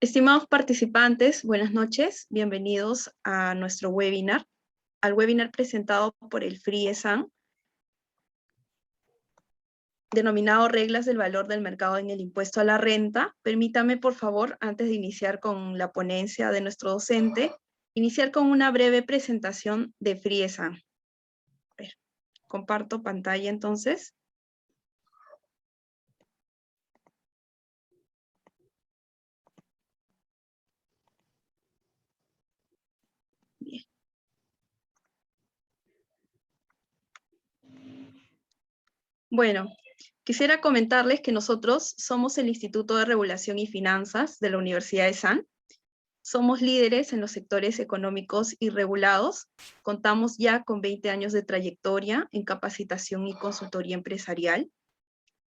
Estimados participantes, buenas noches. Bienvenidos a nuestro webinar, al webinar presentado por el FRIESAN, denominado Reglas del Valor del Mercado en el Impuesto a la Renta. Permítame, por favor, antes de iniciar con la ponencia de nuestro docente, iniciar con una breve presentación de FRIESAN. A ver, comparto pantalla entonces. Bien. Bueno, quisiera comentarles que nosotros somos el Instituto de Regulación y Finanzas de la Universidad de SAN. Somos líderes en los sectores económicos y regulados. Contamos ya con 20 años de trayectoria en capacitación y consultoría empresarial.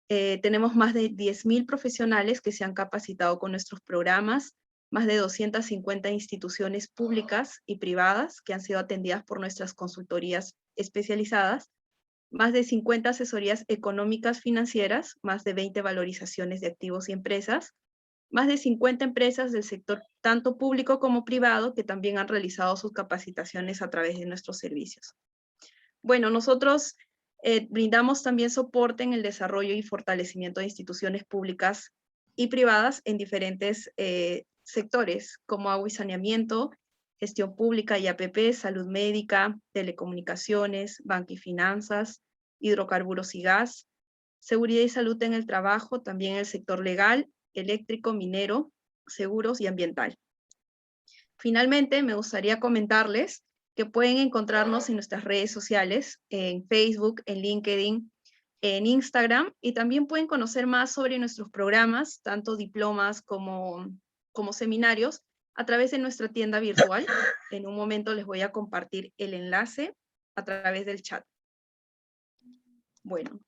Tenemos más de 10.000 profesionales que se han capacitado con nuestros programas, más de 250 instituciones públicas y privadas que han sido atendidas por nuestras consultorías especializadas, más de 50 asesorías económicas financieras, más de 20 valorizaciones de activos y empresas, más de 50 empresas del sector tanto público como privado que también han realizado sus capacitaciones a través de nuestros servicios. Bueno, nosotros brindamos también soporte en el desarrollo y fortalecimiento de instituciones públicas y privadas en diferentes sectores, como agua y saneamiento, gestión pública y APP, salud médica, telecomunicaciones, banca y finanzas, hidrocarburos y gas, seguridad y salud en el trabajo, también el sector legal, eléctrico, minero, seguros y ambiental. Finalmente, me gustaría comentarles que pueden encontrarnos en nuestras redes sociales, en Facebook, en LinkedIn, en Instagram, y también pueden conocer más sobre nuestros programas, tanto diplomas como seminarios, a través de nuestra tienda virtual. En un momento les voy a compartir el enlace a través del chat. Bueno.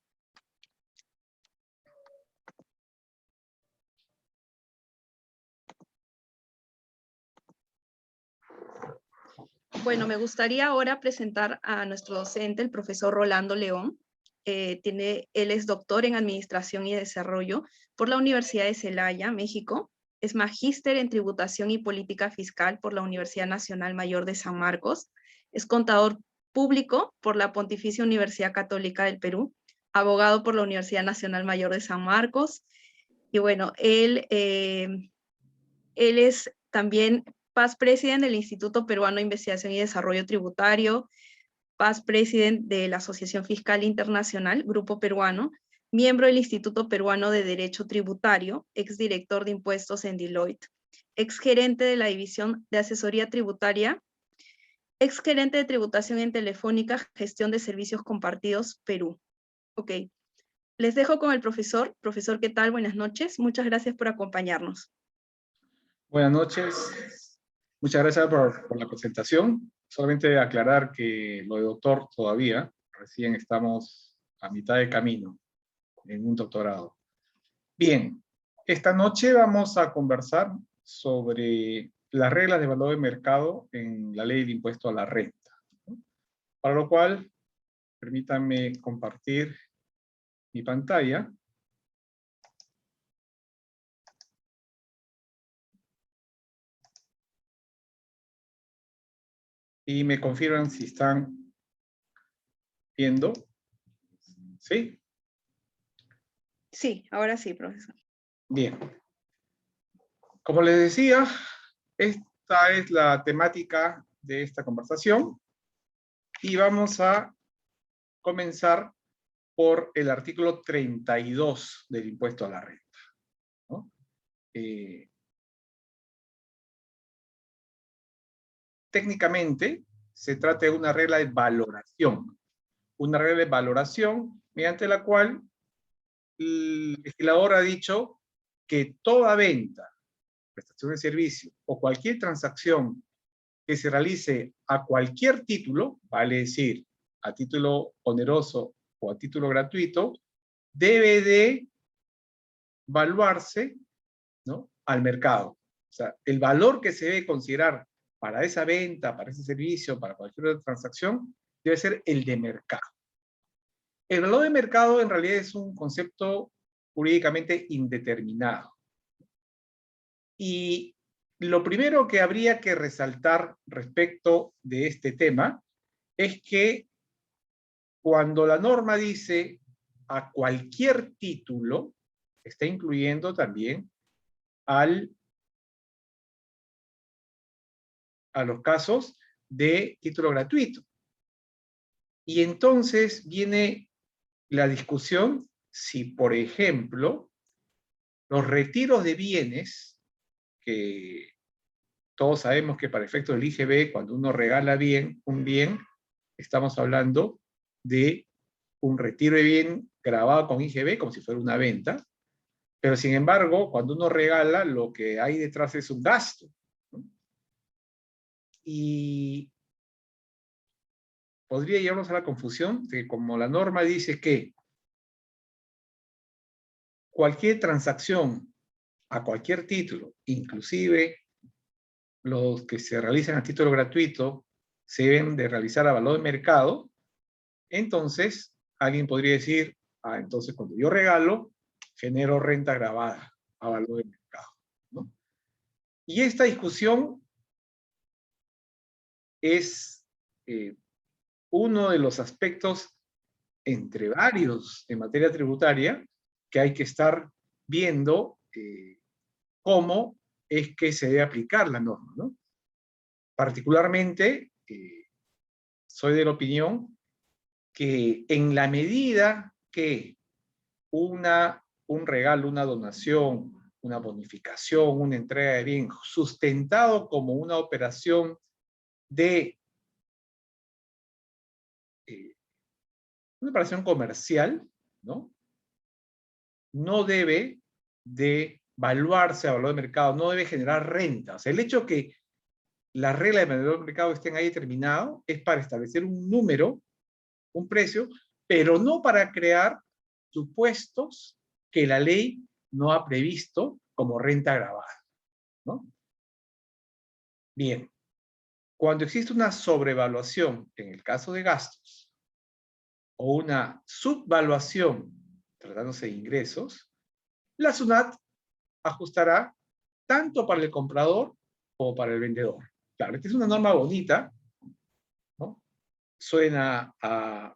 Bueno, me gustaría ahora presentar a nuestro docente, el profesor Rolando León. Él es doctor en Administración y Desarrollo por la Universidad de Celaya, México. Es magíster en Tributación y Política Fiscal por la Universidad Nacional Mayor de San Marcos. Es contador público por la Pontificia Universidad Católica del Perú. Abogado por la Universidad Nacional Mayor de San Marcos. Y bueno, él es también Past President del Instituto Peruano de Investigación y Desarrollo Tributario, Past President de la Asociación Fiscal Internacional, Grupo Peruano, miembro del Instituto Peruano de Derecho Tributario, exdirector de impuestos en Deloitte, exgerente de la División de Asesoría Tributaria, exgerente de Tributación en Telefónica, Gestión de Servicios Compartidos, Perú. Ok, les dejo con el profesor. Profesor, ¿qué tal? Buenas noches. Muchas gracias por acompañarnos. Buenas noches. Muchas gracias por la presentación. Solamente aclarar que lo de doctor todavía, recién estamos a mitad de camino en un doctorado. Bien, esta noche vamos a conversar sobre las reglas de valor de mercado en la ley de impuesto a la renta, ¿no? Para lo cual, permítanme compartir mi pantalla. Y me confirman si están viendo. ¿Sí? Sí, ahora sí, profesor. Bien. Como les decía, esta es la temática de esta conversación y vamos a comenzar por el artículo 32 del impuesto a la renta, ¿no? Técnicamente, se trata de una regla de valoración mediante la cual el legislador ha dicho que toda venta, prestación de servicio o cualquier transacción que se realice a cualquier título, vale decir, a título oneroso o a título gratuito, debe de evaluarse, ¿no?, al mercado. O sea, el valor que se debe considerar para esa venta, para ese servicio, para cualquier otra transacción, debe ser el de mercado. El valor de mercado en realidad es un concepto jurídicamente indeterminado. Y lo primero que habría que resaltar respecto de este tema es que cuando la norma dice a cualquier título, está incluyendo también a los casos de título gratuito. Y entonces viene la discusión si, por ejemplo, los retiros de bienes, que todos sabemos que para efectos del IGB, cuando uno regala un bien, estamos hablando de un retiro de bien grabado con IGB como si fuera una venta, pero sin embargo, cuando uno regala, lo que hay detrás es un gasto, ¿no? Y podría llevarnos a la confusión de que como la norma dice que cualquier transacción a cualquier título, inclusive los que se realizan a título gratuito, se deben de realizar a valor de mercado, entonces alguien podría decir, entonces cuando yo regalo, genero renta gravada a valor de mercado, ¿no? Y esta discusión es uno de los aspectos, entre varios en materia tributaria, que hay que estar viendo cómo es que se debe aplicar la norma, ¿no? Particularmente, soy de la opinión que en la medida que un regalo, una donación, una bonificación, una entrega de bien, sustentado como una operación de una operación comercial, ¿no? No debe de valuarse a valor de mercado, no debe generar renta. O sea, el hecho que las reglas de valor de mercado estén ahí determinadas es para establecer un número, un precio, pero no para crear supuestos que la ley no ha previsto como renta gravada, ¿no? Bien, cuando existe una sobrevaluación en el caso de gastos o una subvaluación tratándose de ingresos, la SUNAT ajustará tanto para el comprador como para el vendedor. Claro, esta es una norma bonita, ¿no? Suena a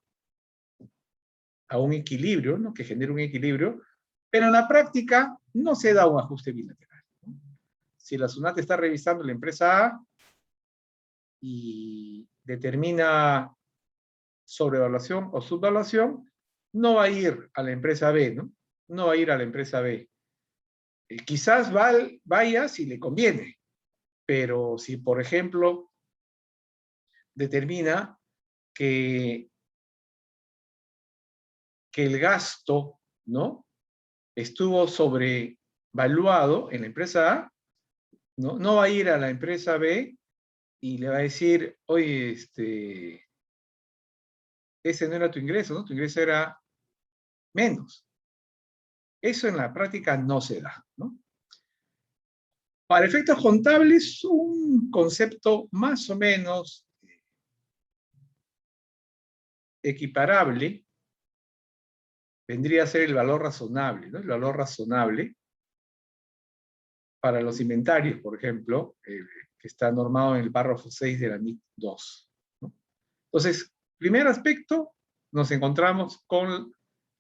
un equilibrio, ¿no? Que genera un equilibrio, pero en la práctica no se da un ajuste bilateral, ¿no? Si la SUNAT está revisando la empresa A y determina sobrevaluación o subvaluación, no va a ir a la empresa B, ¿no? No va a ir a la empresa B. Quizás vaya si le conviene, pero si, por ejemplo, determina que el gasto, ¿no?, estuvo sobrevaluado en la empresa A, no va a ir a la empresa B y le va a decir, oye, ese no era tu ingreso, ¿no? Tu ingreso era menos. Eso en la práctica no se da, ¿no? Para efectos contables, un concepto más o menos equiparable vendría a ser el valor razonable, ¿no? El valor razonable para los inventarios, por ejemplo, que está normado en el párrafo 6 de la NIC 2, ¿no? Entonces, primer aspecto, nos encontramos con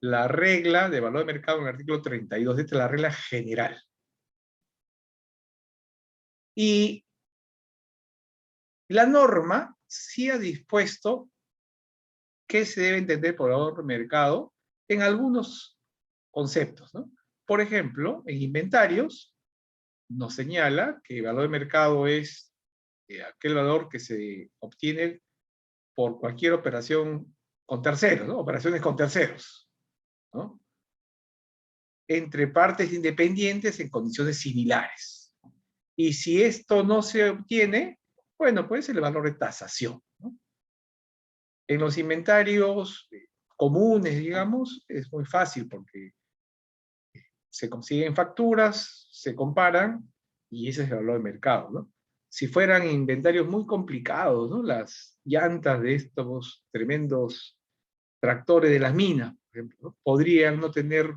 la regla de valor de mercado en el artículo 32. Esta es la regla general. Y la norma sí ha dispuesto qué se debe entender por valor de mercado en algunos conceptos, ¿no? Por ejemplo, en inventarios nos señala que el valor de mercado es aquel valor que se obtiene por cualquier operación con terceros, ¿no? Operaciones con terceros, ¿no? Entre partes independientes en condiciones similares. Y si esto no se obtiene, bueno, pues el valor de tasación, ¿no? En los inventarios comunes, digamos, es muy fácil porque se consiguen facturas, se comparan y ese es el valor de mercado, ¿no? Si fueran inventarios muy complicados, ¿no? Las llantas de estos tremendos tractores de las minas, por ejemplo, ¿no?, podrían no tener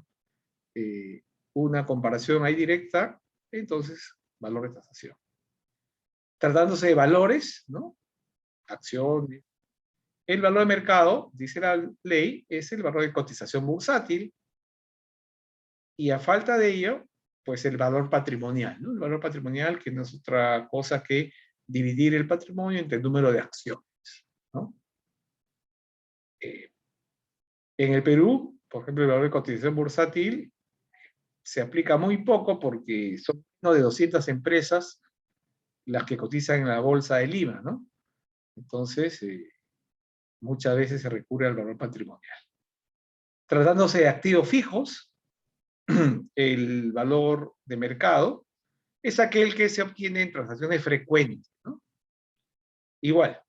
una comparación ahí directa, entonces valor de tasación. tratándose de valores, ¿no? Acciones. El valor de mercado, dice la ley, es el valor de cotización bursátil, y a falta de ello, pues el valor patrimonial, ¿no? El valor patrimonial, que no es otra cosa que dividir el patrimonio entre el número de acciones, ¿no? En el Perú, por ejemplo, el valor de cotización bursátil se aplica muy poco porque son menos de 200 empresas las que cotizan en la bolsa de Lima, ¿no? Entonces, muchas veces se recurre al valor patrimonial. Tratándose de activos fijos, el valor de mercado es aquel que se obtiene en transacciones frecuentes, ¿no? Igual,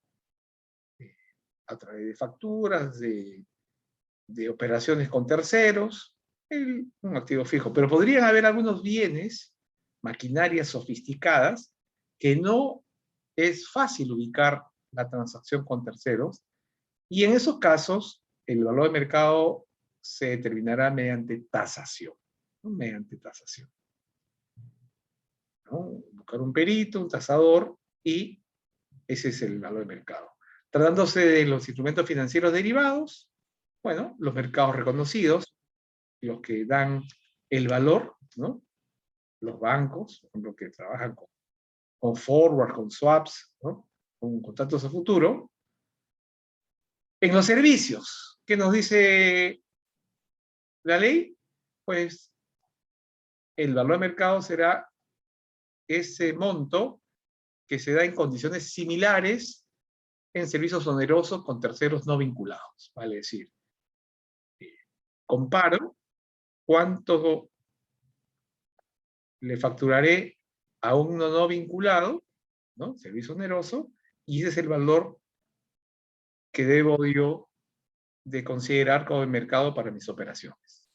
a través de facturas, de operaciones con terceros, un activo fijo. Pero podrían haber algunos bienes, maquinarias sofisticadas, que no es fácil ubicar la transacción con terceros, y en esos casos el valor de mercado se determinará mediante tasación, ¿no? Mediante tasación, ¿no? Buscar un perito, un tasador, y ese es el valor de mercado. Tratándose de los instrumentos financieros derivados, bueno, los mercados reconocidos, los que dan el valor, ¿no? Los bancos, por ejemplo, que trabajan con forward, con swaps, ¿no? Con contratos a futuro. En los servicios, ¿qué nos dice la ley? Pues el valor de mercado será ese monto que se da en condiciones similares en servicios onerosos con terceros no vinculados. Vale decir, comparo cuánto le facturaré a uno no vinculado, ¿no? Servicio oneroso, y ese es el valor que debo yo de considerar como el mercado para mis operaciones.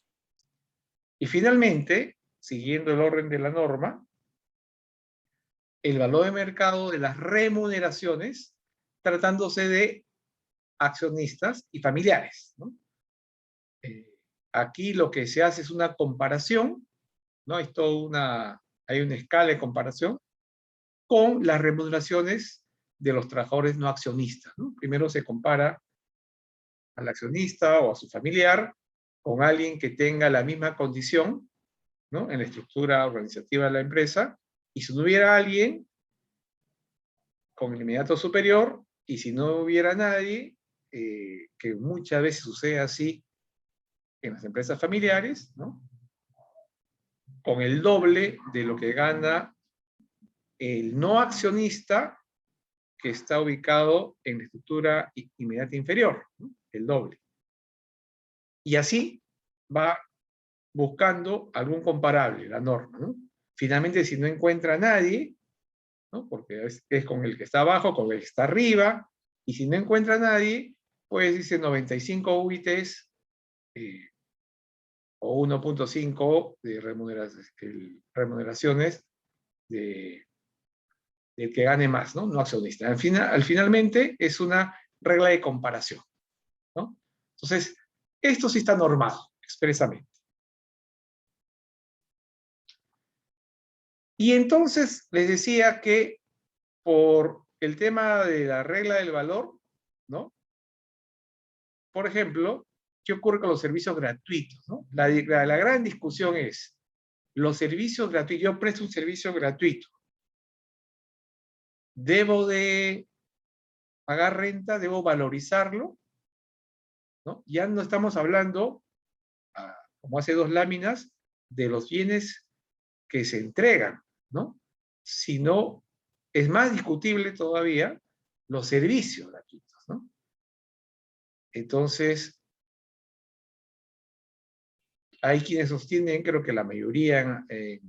Y finalmente, siguiendo el orden de la norma, el valor de mercado de las remuneraciones, tratándose de accionistas y familiares, ¿no? Aquí lo que se hace es una comparación, ¿no? Hay una escala de comparación con las remuneraciones de los trabajadores no accionistas, ¿no? Primero se compara al accionista o a su familiar con alguien que tenga la misma condición, ¿no? En la estructura organizativa de la empresa, y si no hubiera alguien con el inmediato superior, y si no hubiera nadie, que muchas veces sucede así en las empresas familiares, ¿no? Con el doble de lo que gana el no accionista que está ubicado en la estructura inmediata inferior, ¿no? El doble. Y así va buscando algún comparable, la norma, ¿no? Finalmente, si no encuentra a nadie, ¿no? Porque es con el que está abajo, con el que está arriba, y si no encuentra a nadie, pues dice 95 UITs o 1.5 de remuneraciones del que gane más, ¿no? No accionista. Finalmente es una regla de comparación, ¿no? Entonces, esto sí está normado expresamente. Y entonces les decía que por el tema de la regla del valor, ¿no? Por ejemplo, ¿qué ocurre con los servicios gratuitos, ¿no? La gran discusión es, los servicios gratuitos, yo presto un servicio gratuito, ¿debo de pagar renta? ¿Debo valorizarlo? ¿No? Ya no estamos hablando, como hace 2 láminas, de los bienes que se entregan, ¿no? Sino, es más discutible todavía, los servicios gratuitos, ¿no? Entonces, hay quienes sostienen, creo que la mayoría de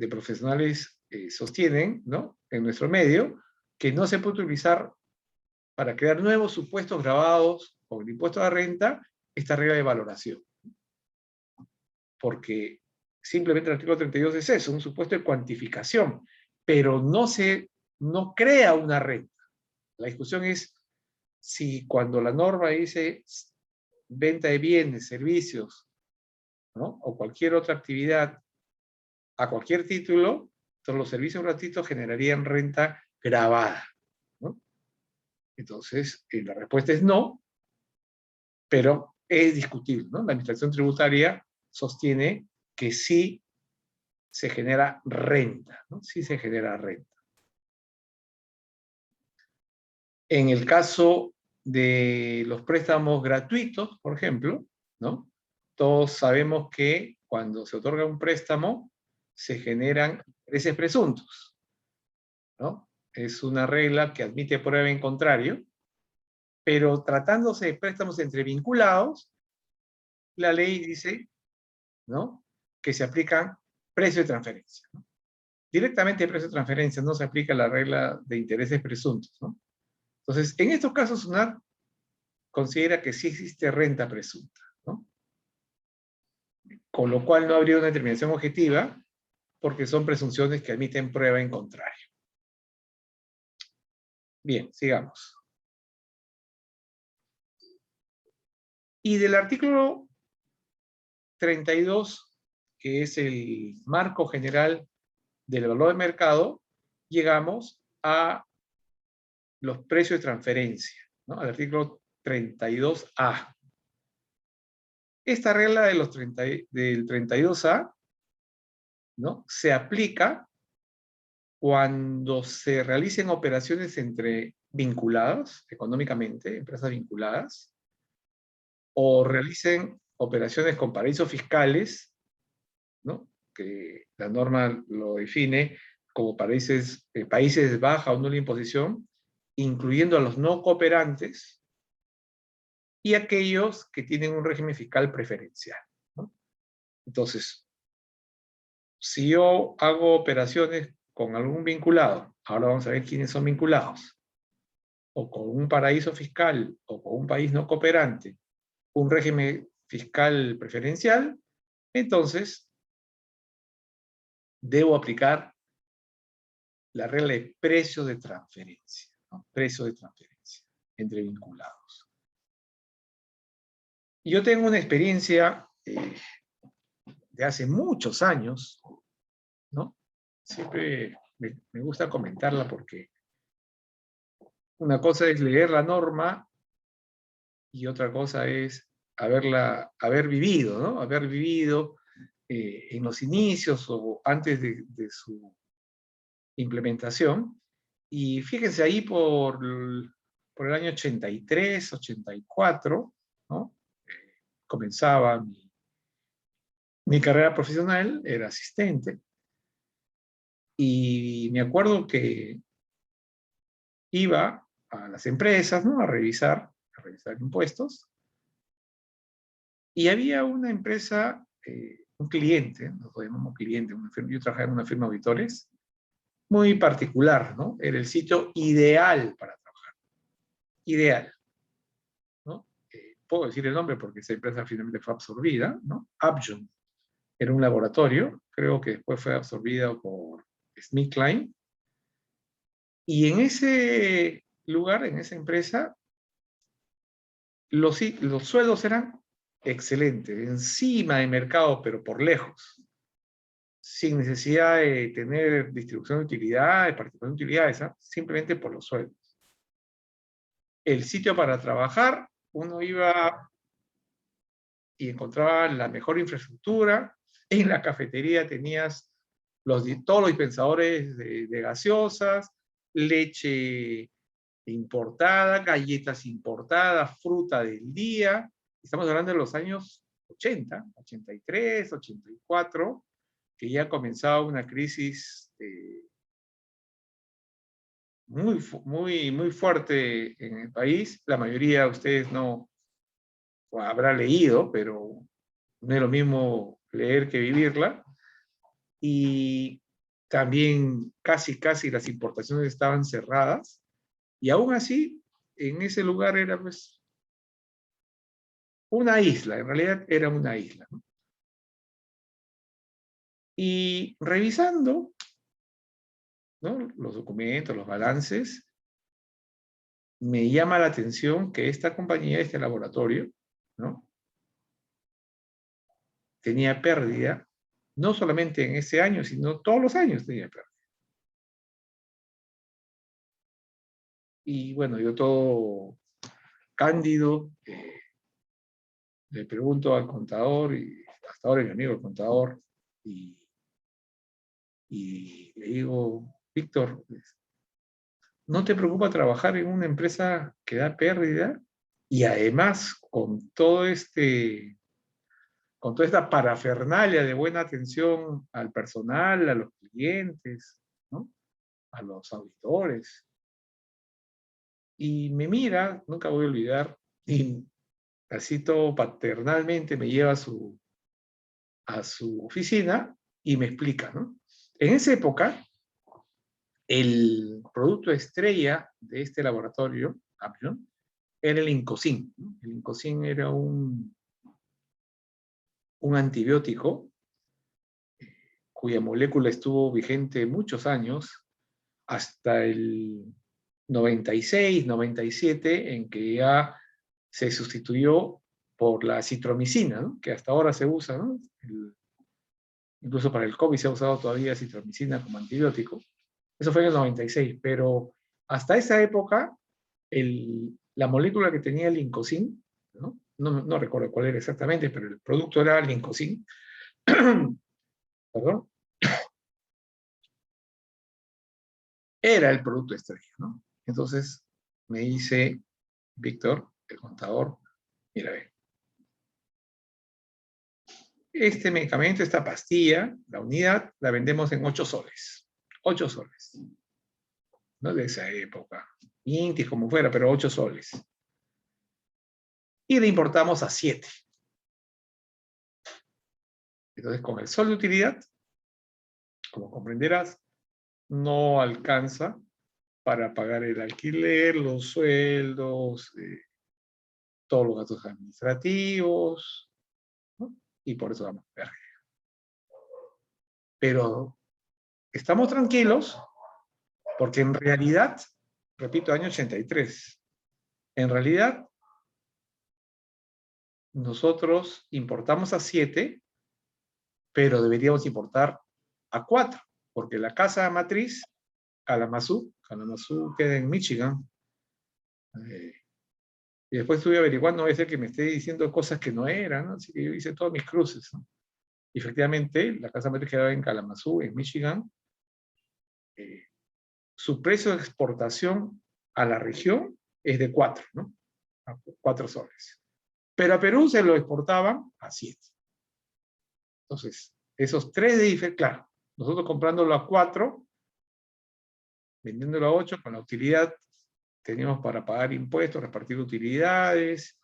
profesionales sostienen, ¿no? En nuestro medio, que no se puede utilizar para crear nuevos supuestos grabados con el impuesto a la renta esta regla de valoración. Porque simplemente el artículo 32 es eso, un supuesto de cuantificación, pero no crea una renta. La discusión es si cuando la norma dice venta de bienes, servicios, ¿no? O cualquier otra actividad a cualquier título, Entonces los servicios gratuitos generarían renta gravada, ¿no? Entonces, la respuesta es no, pero es discutible, ¿no? La administración tributaria sostiene que sí se genera renta, ¿no? Sí se genera renta. En el caso de los préstamos gratuitos, por ejemplo, ¿no? Todos sabemos que cuando se otorga un préstamo, se generan intereses presuntos, ¿no? Es una regla que admite prueba en contrario, pero tratándose de préstamos entre vinculados, la ley dice, ¿no?, que se aplican precio de transferencia, ¿no? Directamente precio de transferencia, no se aplica la regla de intereses presuntos, ¿no? Entonces, en estos casos, SUNAT considera que sí existe renta presunta, ¿no? Con lo cual no habría una determinación objetiva, porque son presunciones que admiten prueba en contrario. Bien, sigamos. Y del artículo 32, que es el marco general del valor de mercado, llegamos a los precios de transferencia, ¿no? Al artículo 32A. Esta regla de del 32A, ¿no?, se aplica cuando se realicen operaciones entre vinculadas, económicamente, empresas vinculadas, o realicen operaciones con paraísos fiscales, ¿no?, que la norma lo define como países de baja o nula imposición, incluyendo a los no cooperantes y aquellos que tienen un régimen fiscal preferencial, ¿no? Entonces, si yo hago operaciones con algún vinculado, ahora vamos a ver quiénes son vinculados, o con un paraíso fiscal, o con un país no cooperante, un régimen fiscal preferencial, entonces debo aplicar la regla de precio de transferencia, ¿no? Precio de transferencia entre vinculados. Yo tengo una experiencia de hace muchos años, ¿no? Siempre me gusta comentarla porque una cosa es leer la norma y otra cosa es haber vivido, ¿no? Haber vivido en los inicios o antes de su implementación. Y fíjense ahí por el año 83, 84, ¿no? Comenzaba mi carrera profesional, era asistente, y me acuerdo que iba a las empresas, ¿no?, a revisar impuestos, y había una empresa, un cliente, nos llamamos cliente, yo trabajaba en una firma de auditores, muy particular, ¿no? Era el sitio ideal para trabajar. Ideal, ¿no? Puedo decir el nombre porque esa empresa finalmente fue absorbida, ¿no? Upjohn. Era un laboratorio, creo que después fue absorbido por SmithKline. Y en ese lugar, en esa empresa, los sueldos eran excelentes, encima de mercado, pero por lejos, sin necesidad de tener distribución de utilidades, participación de utilidades, ¿eh?, simplemente por los sueldos. El sitio para trabajar, uno iba y encontraba la mejor infraestructura. En la cafetería tenías todos los dispensadores de gaseosas, leche importada, galletas importadas, fruta del día. Estamos hablando de los años 80, 83, 84, que ya comenzaba una crisis muy fuerte en el país. La mayoría de ustedes no habrá leído, pero no es lo mismo leer que vivirla. Y también casi las importaciones estaban cerradas. Y aún así, en ese lugar era pues una isla, en realidad era una isla, ¿no? Y revisando, ¿no?, los documentos, los balances, me llama la atención que esta compañía, este laboratorio, ¿no?, tenía pérdida, no solamente en ese año, sino todos los años tenía pérdida. Y bueno, yo todo cándido, le pregunto al contador, y hasta ahora es mi amigo el contador, y le digo, Víctor, ¿no te preocupa trabajar en una empresa que da pérdida? Y además, con toda esta parafernalia de buena atención al personal, a los clientes, ¿no? A los auditores. Y me mira, nunca voy a olvidar, y así todo paternalmente me lleva a su oficina y me explica, ¿no? En esa época, el producto estrella de este laboratorio, Amplion, era el Incozin, ¿no? El Incozin era un antibiótico cuya molécula estuvo vigente muchos años, hasta el 96, 97, en que ya se sustituyó por la citromicina, ¿no? Que hasta ahora se usa, ¿no? Incluso para el COVID se ha usado todavía citromicina como antibiótico. Eso fue en el 96, pero hasta esa época, la molécula que tenía el Incozin, ¿no? No recuerdo cuál era exactamente, pero el producto era el Incozin, perdón, era el producto estrella, ¿no? Entonces me dice Víctor, el contador, mira, ve, este medicamento, esta pastilla, la unidad, la vendemos en 8 soles. 8 soles. No de esa época. Intis, como fuera, pero 8 soles. Y le importamos a 7. Entonces, con el sol de utilidad, como comprenderás, no alcanza para pagar el alquiler, los sueldos, todos los gastos administrativos, ¿no? Y por eso vamos a ver. Pero estamos tranquilos porque en realidad, repito, año 83, en realidad nosotros importamos a 7, pero deberíamos importar a 4, porque la casa matriz, Kalamazoo queda en Michigan, y después estuve averiguando, a veces que me esté diciendo cosas que no eran, ¿no? Así que yo hice todos mis cruces, ¿no? Y efectivamente, la casa matriz quedaba en Kalamazoo, en Michigan. Su precio de exportación a la región es de 4, ¿no? A 4 soles. Pero a Perú se lo exportaban a 7. Entonces, esos 3 de diferencia, claro, nosotros comprándolo a 4, vendiéndolo a 8, con la utilidad teníamos para pagar impuestos, repartir utilidades,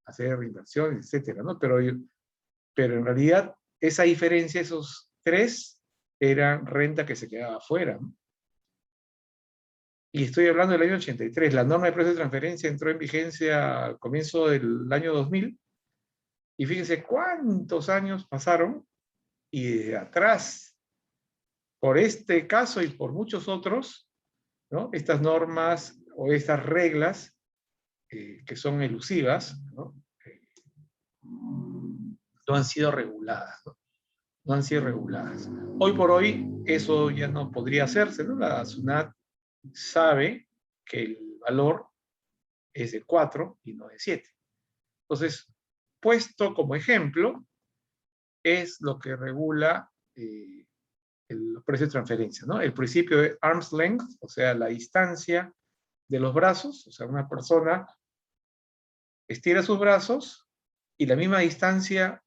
hacer inversiones, etcétera, ¿no? Pero en realidad, esa diferencia, esos 3, eran renta que se quedaba afuera, ¿no? Y estoy hablando del año 83. La norma de precios de transferencia entró en vigencia al comienzo del año 2000. Y fíjense cuántos años pasaron, y desde atrás, por este caso y por muchos otros, ¿no? Estas normas o estas reglas que son elusivas, ¿no? No han sido reguladas, ¿no? No han sido reguladas. Hoy por hoy eso ya no podría hacerse, ¿no? La SUNAT sabe que el valor es de 4 y no de 7. Entonces, puesto como ejemplo, es lo que regula los precios de transferencia, ¿no? El principio de arm's length, o sea, la distancia de los brazos, o sea, una persona estira sus brazos y la misma distancia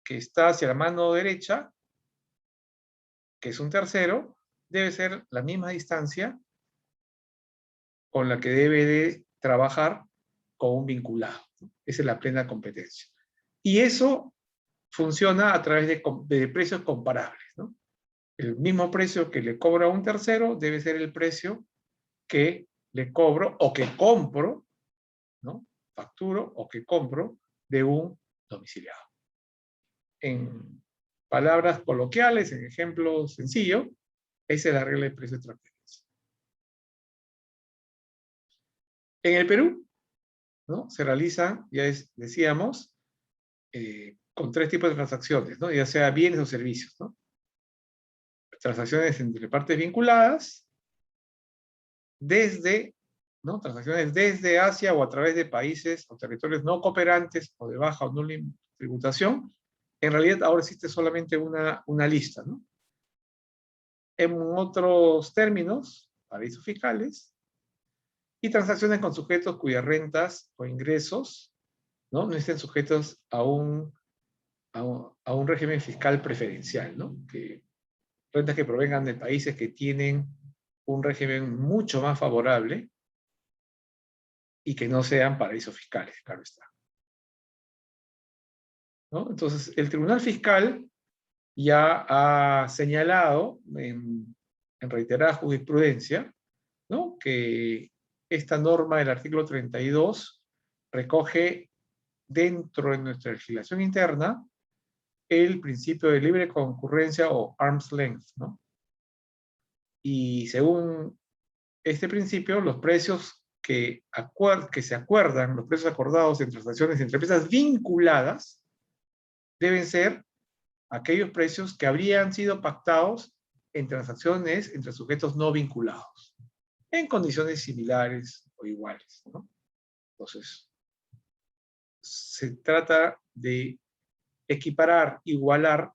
que está hacia la mano derecha, que es un tercero, debe ser la misma distancia con la que debe de trabajar con un vinculado. Esa es la plena competencia. Y eso funciona a través de precios comparables, ¿no? El mismo precio que le cobro a un tercero debe ser el precio que le cobro o que compro, ¿no? Facturo o que compro de un domiciliado. En palabras coloquiales, en ejemplo sencillo, esa es la regla de precio de transferencia. En el Perú, ¿no? Se realiza, ya decíamos, con 3 tipos de transacciones, ¿no? Ya sea bienes o servicios, ¿no? Transacciones entre partes vinculadas, desde, ¿no? Transacciones desde Asia o a través de países o territorios no cooperantes o de baja o nula tributación, en realidad ahora existe solamente una lista, ¿no? En otros términos, paraísos fiscales, y transacciones con sujetos cuyas rentas o ingresos no estén sujetos a un régimen fiscal preferencial, ¿no? Rentas que provengan de países que tienen un régimen mucho más favorable y que no sean paraísos fiscales, claro está, ¿no? Entonces, el Tribunal Fiscal ya ha señalado en reiterada jurisprudencia, ¿no? Que esta norma del artículo 32 recoge dentro de nuestra legislación interna el principio de libre concurrencia o arm's length, ¿no? Y según este principio, los precios que se acuerdan, los precios acordados en transacciones entre empresas vinculadas, deben ser aquellos precios que habrían sido pactados en transacciones entre sujetos no vinculados, en condiciones similares o iguales, ¿no? Entonces, se trata de equiparar, igualar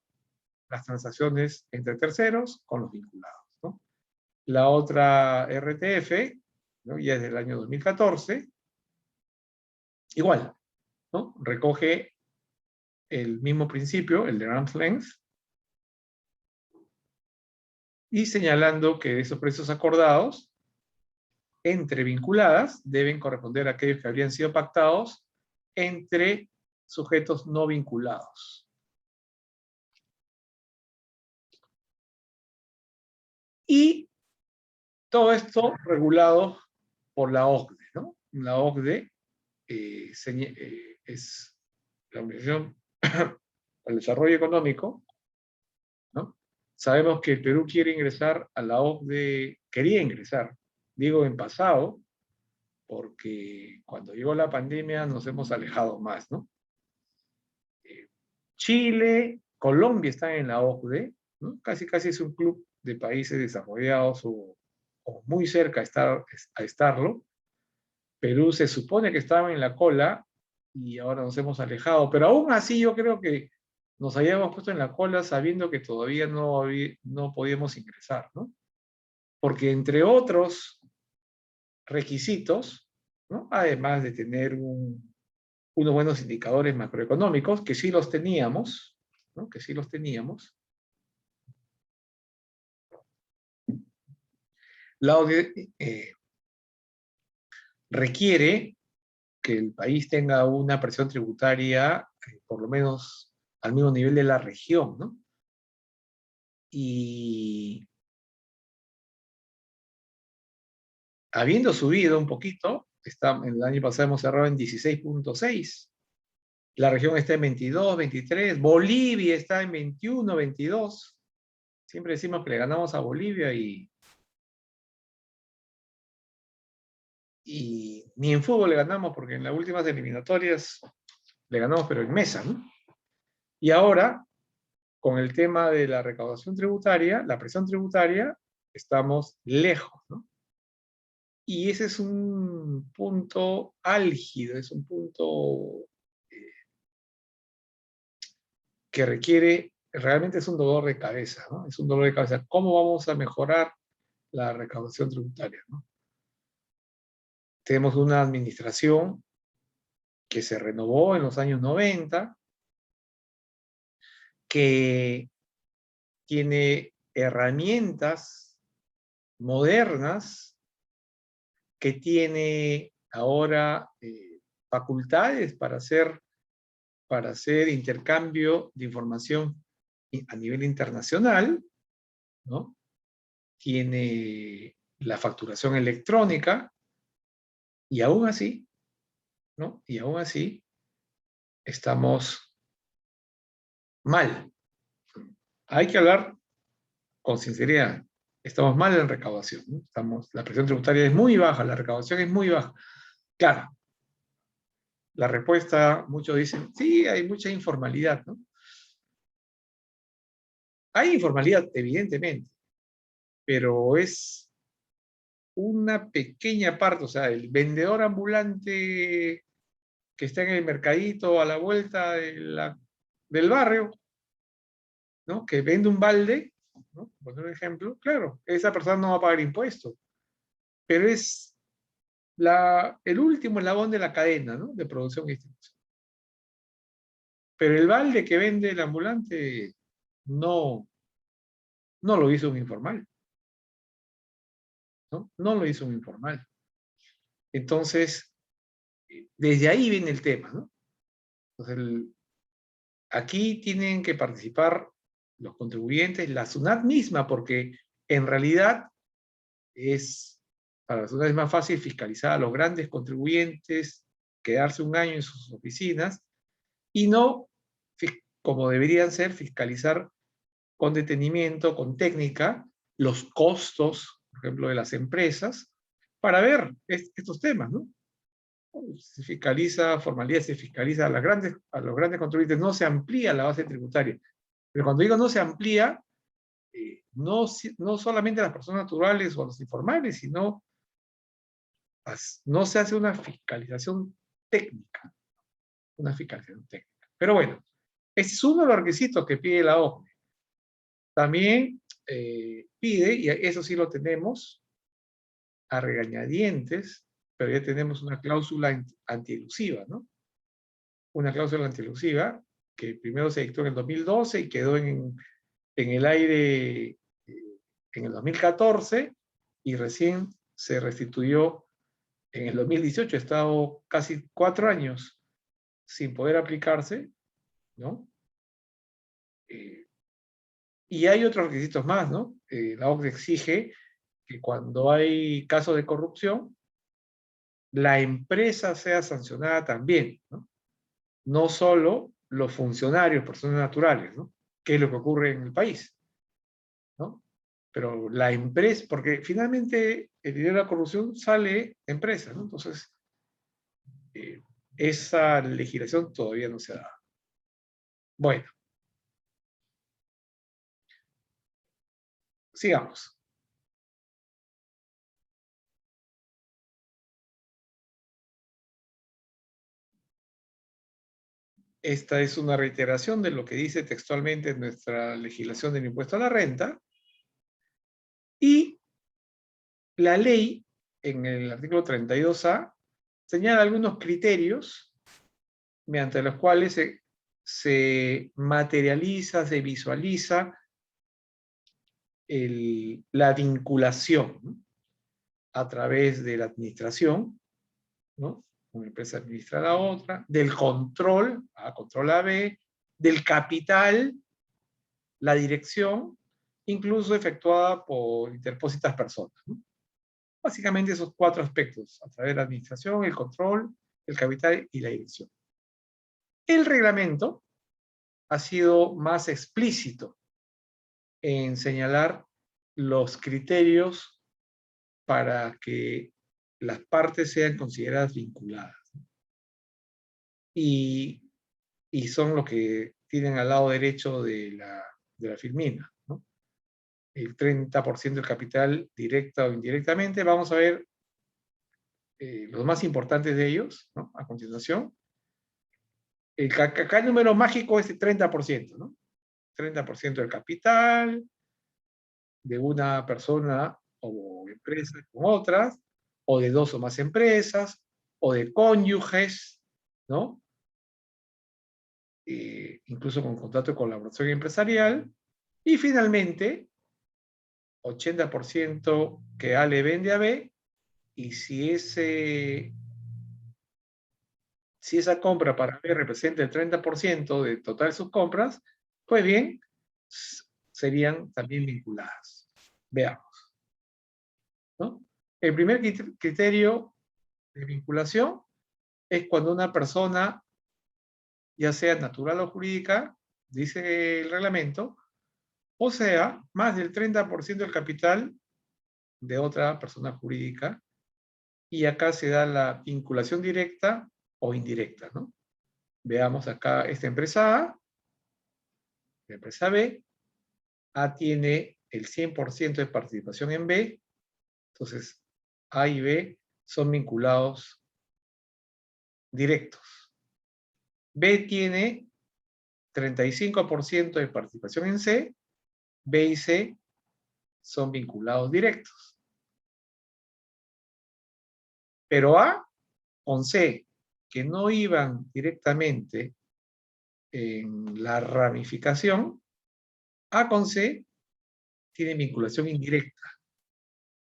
las transacciones entre terceros con los vinculados, ¿no? La otra RTF, ¿no? Ya es del año 2014, igual, ¿no? Recoge el mismo principio, el de arm's length, y señalando que esos precios acordados entre vinculadas deben corresponder a aquellos que habrían sido pactados entre sujetos no vinculados. Y todo esto regulado por la OCDE, ¿no? La OCDE es la Organización para el Desarrollo Económico, ¿no? Sabemos que el Perú quiere ingresar a la OCDE, quería ingresar, digo en pasado, porque cuando llegó la pandemia nos hemos alejado más, ¿no? Chile, Colombia están en la OCDE, ¿no? Casi es un club de países desarrollados o muy cerca a estarlo. Perú se supone que estaba en la cola y ahora nos hemos alejado, pero aún así yo creo que nos habíamos puesto en la cola sabiendo que todavía no podíamos ingresar, ¿no? Porque entre otros requisitos, ¿no? Además de tener unos buenos indicadores macroeconómicos, que sí los teníamos, ¿no? Que sí los teníamos, la OCDE requiere que el país tenga una presión tributaria por lo menos al mismo nivel de la región, ¿no? Y habiendo subido un poquito, el año pasado hemos cerrado en 16.6, la región está en 22, 23, Bolivia está en 21, 22, siempre decimos que le ganamos a Bolivia y ni en fútbol le ganamos porque en las últimas eliminatorias le ganamos pero en mesa, ¿no? Y ahora, con el tema de la recaudación tributaria, la presión tributaria, estamos lejos, ¿no? Y ese es un punto álgido, es un punto que requiere, realmente es un dolor de cabeza, ¿no? Es un dolor de cabeza. ¿Cómo vamos a mejorar la recaudación tributaria, ¿no? Tenemos una administración que se renovó en los años 90, que tiene herramientas modernas, que tiene ahora facultades para hacer intercambio de información a nivel internacional, ¿no? Tiene la facturación electrónica, y aún así, ¿no? Y aún así, estamos mal. Hay que hablar con sinceridad. Estamos mal en recaudación, ¿no? La presión tributaria es muy baja, la recaudación es muy baja. Claro, la respuesta, muchos dicen, sí, hay mucha informalidad, ¿no? Hay informalidad, evidentemente, pero es una pequeña parte, o sea, el vendedor ambulante que está en el mercadito a la vuelta del barrio, ¿no? Que vende un balde, ¿no? Por un ejemplo, claro, esa persona no va a pagar impuestos, pero es el último eslabón de la cadena, ¿no? De producción y distribución. Pero el balde que vende el ambulante no lo hizo un informal, ¿no? No lo hizo un informal. Entonces, desde ahí viene el tema, ¿no? Entonces, aquí tienen que participar los contribuyentes, la SUNAT misma, porque en realidad para la SUNAT es más fácil fiscalizar a los grandes contribuyentes, quedarse un año en sus oficinas, y no, como deberían ser, fiscalizar con detenimiento, con técnica, los costos, por ejemplo, de las empresas, para ver estos temas, ¿no? Se fiscaliza formalidad, se fiscaliza a los grandes contribuyentes, no se amplía la base tributaria. Pero cuando digo no se amplía, no solamente a las personas naturales o a los informales, sino no se hace una fiscalización técnica. Una fiscalización técnica. Pero bueno, ese es uno de los requisitos que pide la OCDE. También pide, y eso sí lo tenemos, a regañadientes, pero ya tenemos una cláusula antielusiva, ¿no? Una cláusula antielusiva que primero se dictó en el 2012 y quedó en el aire en el 2014 y recién se restituyó en el 2018. Ha estado casi 4 años sin poder aplicarse, ¿no? Y hay otros requisitos más, ¿no? La OCDE exige que cuando hay casos de corrupción, la empresa sea sancionada también, ¿no? No solo los funcionarios, personas naturales, ¿no? Que es lo que ocurre en el país, ¿no? Pero la empresa, porque finalmente el dinero de la corrupción sale de empresa, ¿no? Entonces, esa legislación todavía no se ha dado. Bueno, sigamos. Esta es una reiteración de lo que dice textualmente nuestra legislación del impuesto a la renta. Y la ley, en el artículo 32A, señala algunos criterios mediante los cuales se materializa, se visualiza la vinculación, ¿no? A través de la administración, ¿no? Una empresa administra a la otra, del control, control AB, del capital, la dirección, incluso efectuada por interpósitas personas, ¿no? Básicamente esos 4 aspectos, a través de la administración, el control, el capital y la dirección. El reglamento ha sido más explícito en señalar los criterios para que las partes sean consideradas vinculadas. Y son los que tienen al lado derecho de la filmina, ¿no? El 30% del capital, directa o indirectamente. Vamos a ver los más importantes de ellos, ¿no? A continuación. Acá el número mágico es el 30%, ¿no? 30% del capital de una persona o empresa con otras, o de 2 o más empresas, o de cónyuges, ¿no? Incluso con contrato de colaboración empresarial. Y finalmente, 80% que A le vende a B, y si esa compra para B representa el 30% de total de sus compras, pues bien, serían también vinculadas. Veamos, ¿no? El primer criterio de vinculación es cuando una persona, ya sea natural o jurídica, dice el reglamento, o sea, más del 30% del capital de otra persona jurídica, y acá se da la vinculación directa o indirecta, ¿no? Veamos acá esta empresa A, la empresa B. A tiene el 100% de participación en B, entonces A y B son vinculados directos. B tiene 35% de participación en C, B y C son vinculados directos. Pero A con C, que no iban directamente en la ramificación, A con C tiene vinculación indirecta,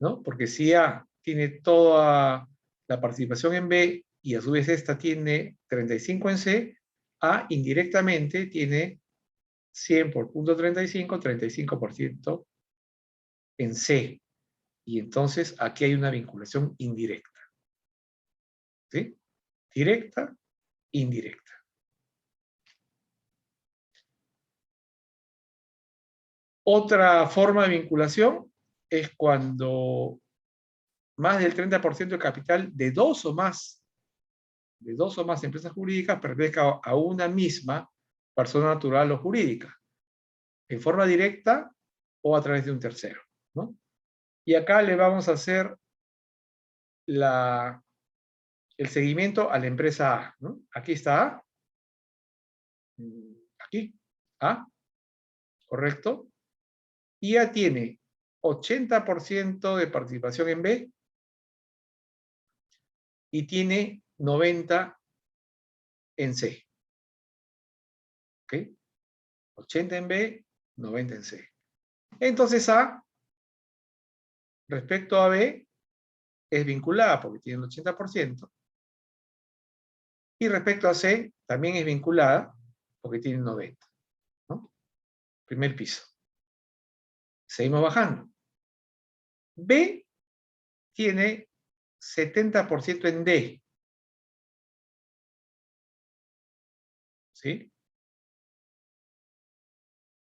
¿no? Porque si A tiene toda la participación en B y a su vez esta tiene 35 en C, A indirectamente tiene 100 por punto 35, 35% en C. Y entonces aquí hay una vinculación indirecta. ¿Sí? Directa, indirecta. Otra forma de vinculación es cuando más del 30% del capital de dos o más empresas jurídicas pertenezca a una misma persona natural o jurídica, en forma directa o a través de un tercero, ¿no? Y acá le vamos a hacer el seguimiento a la empresa A, ¿no? Aquí está A. Aquí, A, correcto. Y A tiene 80% de participación en B y tiene 90 en C. ¿Ok? 80 en B, 90 en C. Entonces A, respecto a B, es vinculada porque tiene el 80%. Y respecto a C, también es vinculada porque tiene 90. ¿No? Primer piso. Seguimos bajando. B tiene 70% en D. ¿Sí?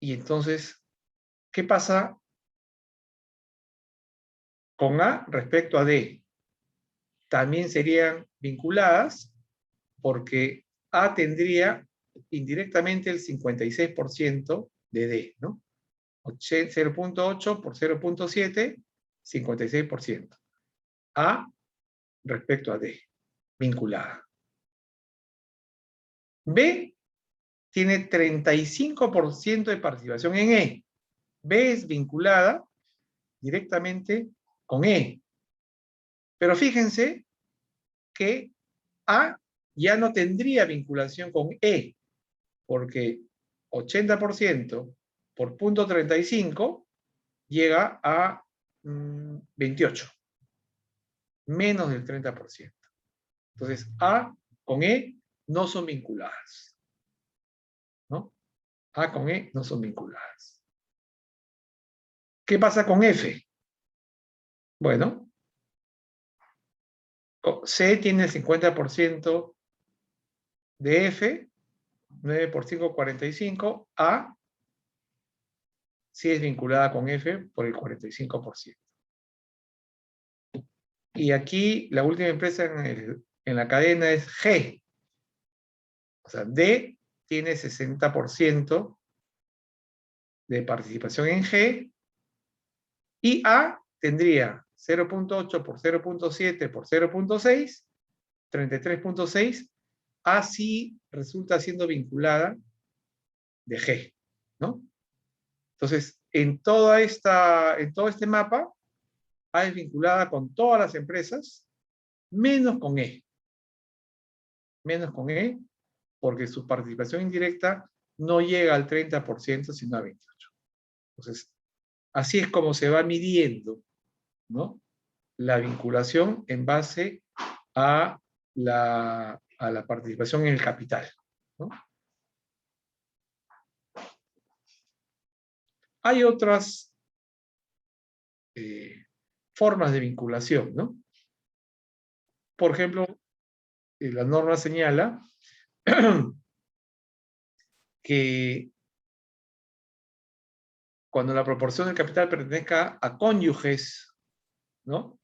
Y entonces, ¿qué pasa con A respecto a D? También serían vinculadas porque A tendría indirectamente el 56% de D, ¿no? 0.8 por 0.7, 56%. A respecto a D, vinculada. B tiene 35% de participación en E. B es vinculada directamente con E. Pero fíjense que A ya no tendría vinculación con E, porque 80% por punto 35 llega a 28, menos del 30%. Entonces, A con E no son vinculadas, ¿no? A con E no son vinculadas. ¿Qué pasa con F? Bueno, C tiene el 50% de F, 9 por 5, 45. A sí es vinculada con F por el 45%. Y aquí la última empresa en la cadena es G. O sea, D tiene 60% de participación en G y A tendría 0.8 por 0.7 por 0.6, 33.6. A sí resulta siendo vinculada de G, ¿no? Entonces, en todo este mapa, A es vinculada con todas las empresas, menos con E. Menos con E, porque su participación indirecta no llega al 30%, sino a 28%. Entonces, así es como se va midiendo, ¿no?, la vinculación en base a la participación en el capital, ¿no? Hay otras formas de vinculación, ¿no? Por ejemplo, la norma señala que cuando la proporción del capital pertenezca a cónyuges, ¿no?,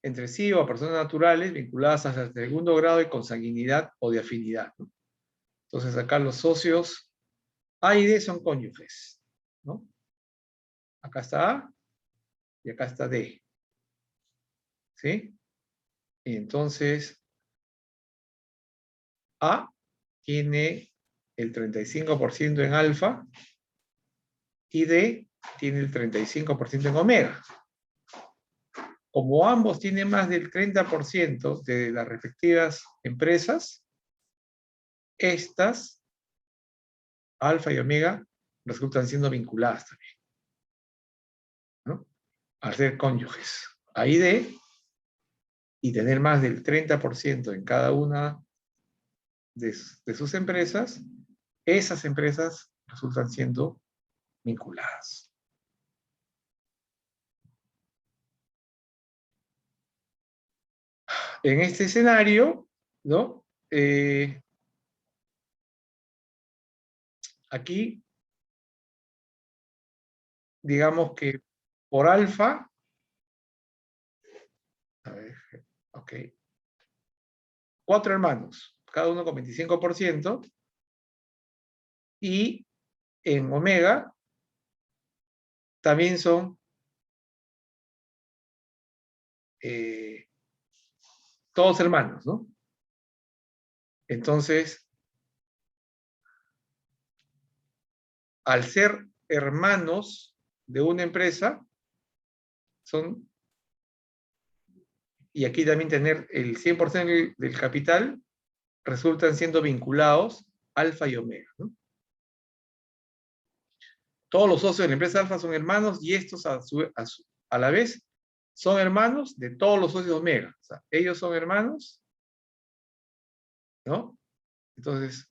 entre sí o a personas naturales vinculadas hasta el segundo grado de consanguinidad o de afinidad, ¿no? Entonces acá los socios A y D son cónyuges, ¿no? Acá está A y acá está D. ¿sí? Y entonces, A tiene el 35% en alfa y D tiene el 35% en omega. Como ambos tienen más del 30% de las respectivas empresas, estas, alfa y omega, resultan siendo vinculadas también, ¿no? Al ser cónyuges. Ahí D, y tener más del 30% en cada una de sus empresas, esas empresas resultan siendo vinculadas. En este escenario, ¿no? Aquí, digamos que por alfa, a ver, ok, 4 hermanos, cada uno con 25%, y en omega también son todos hermanos, ¿no? Entonces, al ser hermanos de una empresa, son, y aquí también tener el 100% del capital, resultan siendo vinculados alfa y omega, ¿no? Todos los socios de la empresa alfa son hermanos y estos a la vez son hermanos de todos los socios de omega. O sea, ellos son hermanos, ¿no? Entonces,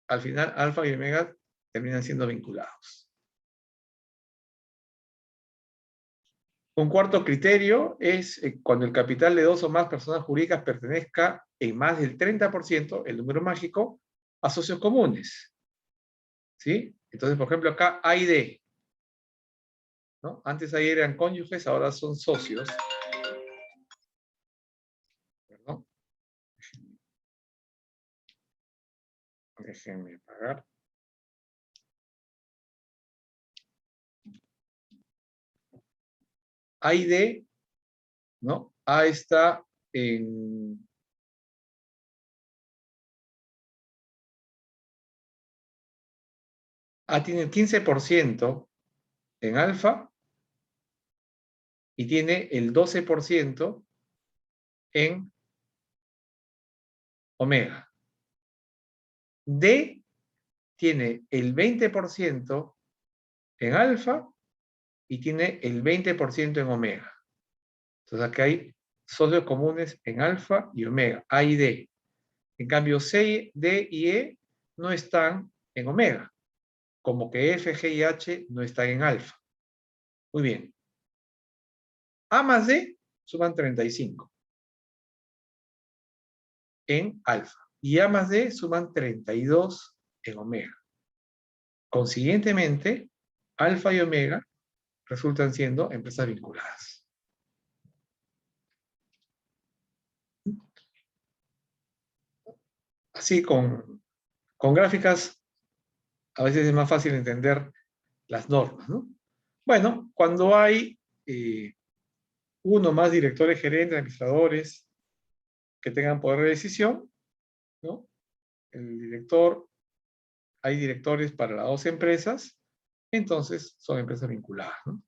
al final, alfa y omega terminan siendo vinculados. Un cuarto criterio es cuando el capital de dos o más personas jurídicas pertenezca en más del 30%, el número mágico, a socios comunes. ¿Sí? Entonces, por ejemplo, acá A y D, ¿no? Antes ahí eran cónyuges, ahora son socios. ¿No? Déjenme apagar. A y D, ¿no? A está en... A tiene el 15% en alfa y tiene el 12% en omega. D tiene el 20% en alfa y tiene el 20% en omega. Entonces aquí hay socios comunes en alfa y omega, A y D. En cambio, C, D y E no están en omega, como que F, G y H no están en alfa. Muy bien. A más D suman 35 en alfa y A más D suman 32 en omega. Consiguientemente, alfa y omega resultan siendo empresas vinculadas. Así, con gráficas, a veces es más fácil entender las normas, ¿no? Bueno, cuando hay uno más directores, gerentes, administradores que tengan poder de decisión, ¿no? El director, hay directores para las dos empresas, entonces son empresas vinculadas, ¿no?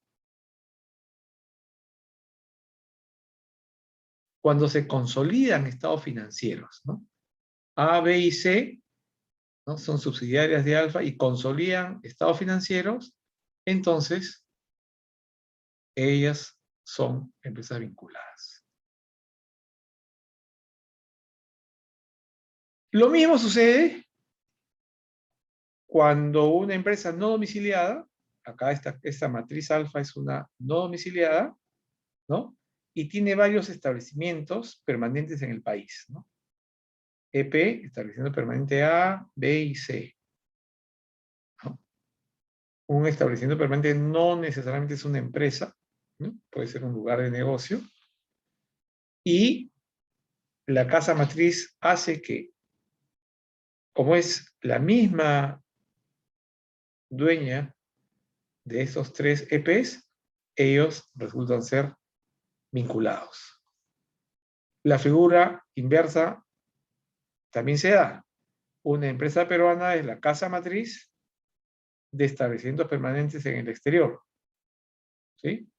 Cuando se consolidan estados financieros, ¿no? A, B y C, ¿no? Son subsidiarias de alfa y consolidan estados financieros, entonces ellas son empresas vinculadas. Lo mismo sucede cuando una empresa no domiciliada, acá esta matriz alfa es una no domiciliada, ¿no? Y tiene varios establecimientos permanentes en el país, ¿no? EP, establecimiento permanente A, B y C, ¿no? Un establecimiento permanente no necesariamente es una empresa, ¿no? Puede ser un lugar de negocio. Y la casa matriz hace que, como es la misma dueña de esos tres EPs, ellos resultan ser vinculados. La figura inversa también se da. Una empresa peruana es la casa matriz de establecimientos permanentes en el exterior. ¿Sí?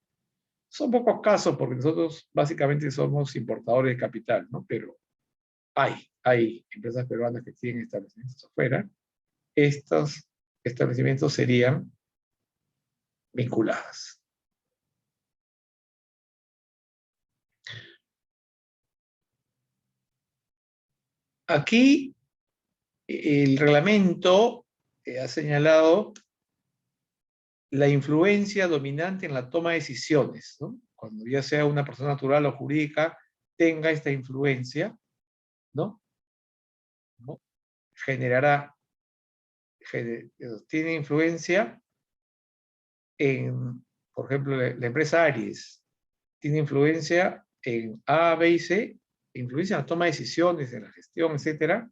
Son pocos casos porque nosotros básicamente somos importadores de capital, ¿no? Pero hay empresas peruanas que tienen establecimientos afuera. Estos establecimientos serían vinculadas. Aquí el reglamento ha señalado la influencia dominante en la toma de decisiones, ¿no? Cuando ya sea una persona natural o jurídica tenga esta influencia, ¿no? Generará, tiene influencia en, por ejemplo, la empresa Aries, tiene influencia en A, B y C, influencia en la toma de decisiones, en la gestión, etcétera,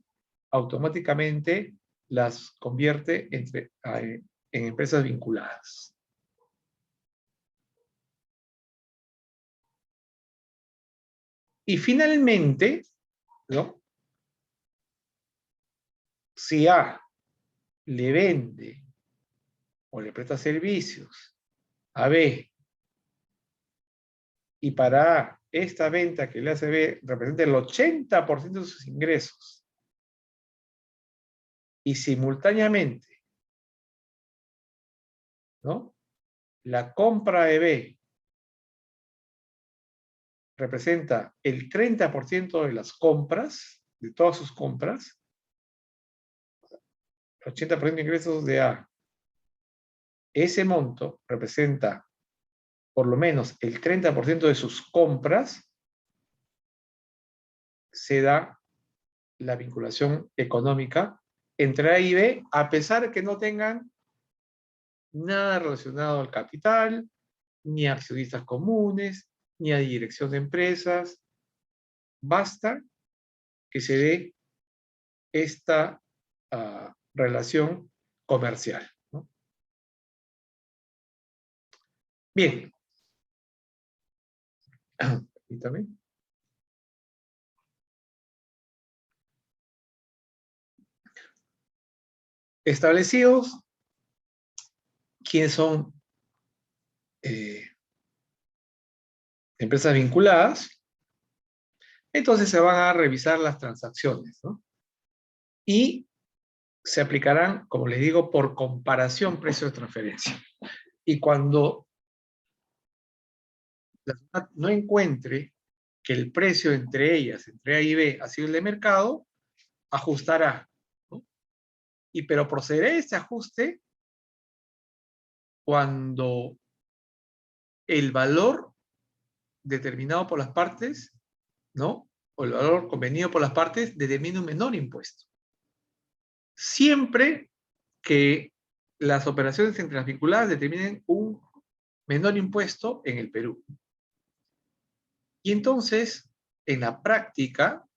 automáticamente las convierte en empresas vinculadas. Y finalmente, ¿no? Si A le vende o le presta servicios a B, y para A, esta venta que le hace B representa el 80% de sus ingresos, y simultáneamente, ¿no? La compra de B representa el 30% de las compras, de todas sus compras, 80% de ingresos de A. Ese monto representa por lo menos el 30% de sus compras, se da la vinculación económica entre A y B, a pesar de que no tengan nada relacionado al capital, ni a accionistas comunes, ni a dirección de empresas. Basta que se dé esta relación comercial, ¿no? Bien. Permítame. Establecidos quiénes son empresas vinculadas, entonces se van a revisar las transacciones, ¿no? Y se aplicarán, como les digo, por comparación precio de transferencia. Y cuando la SUNAT no encuentre que el precio entre ellas, entre A y B, ha sido el de mercado, ajustará, ¿no? Pero procederá este ajuste cuando el valor determinado por las partes, ¿no? O el valor convenido por las partes determine un menor impuesto. Siempre que las operaciones entre las vinculadas determinen un menor impuesto en el Perú. Y entonces, en la práctica,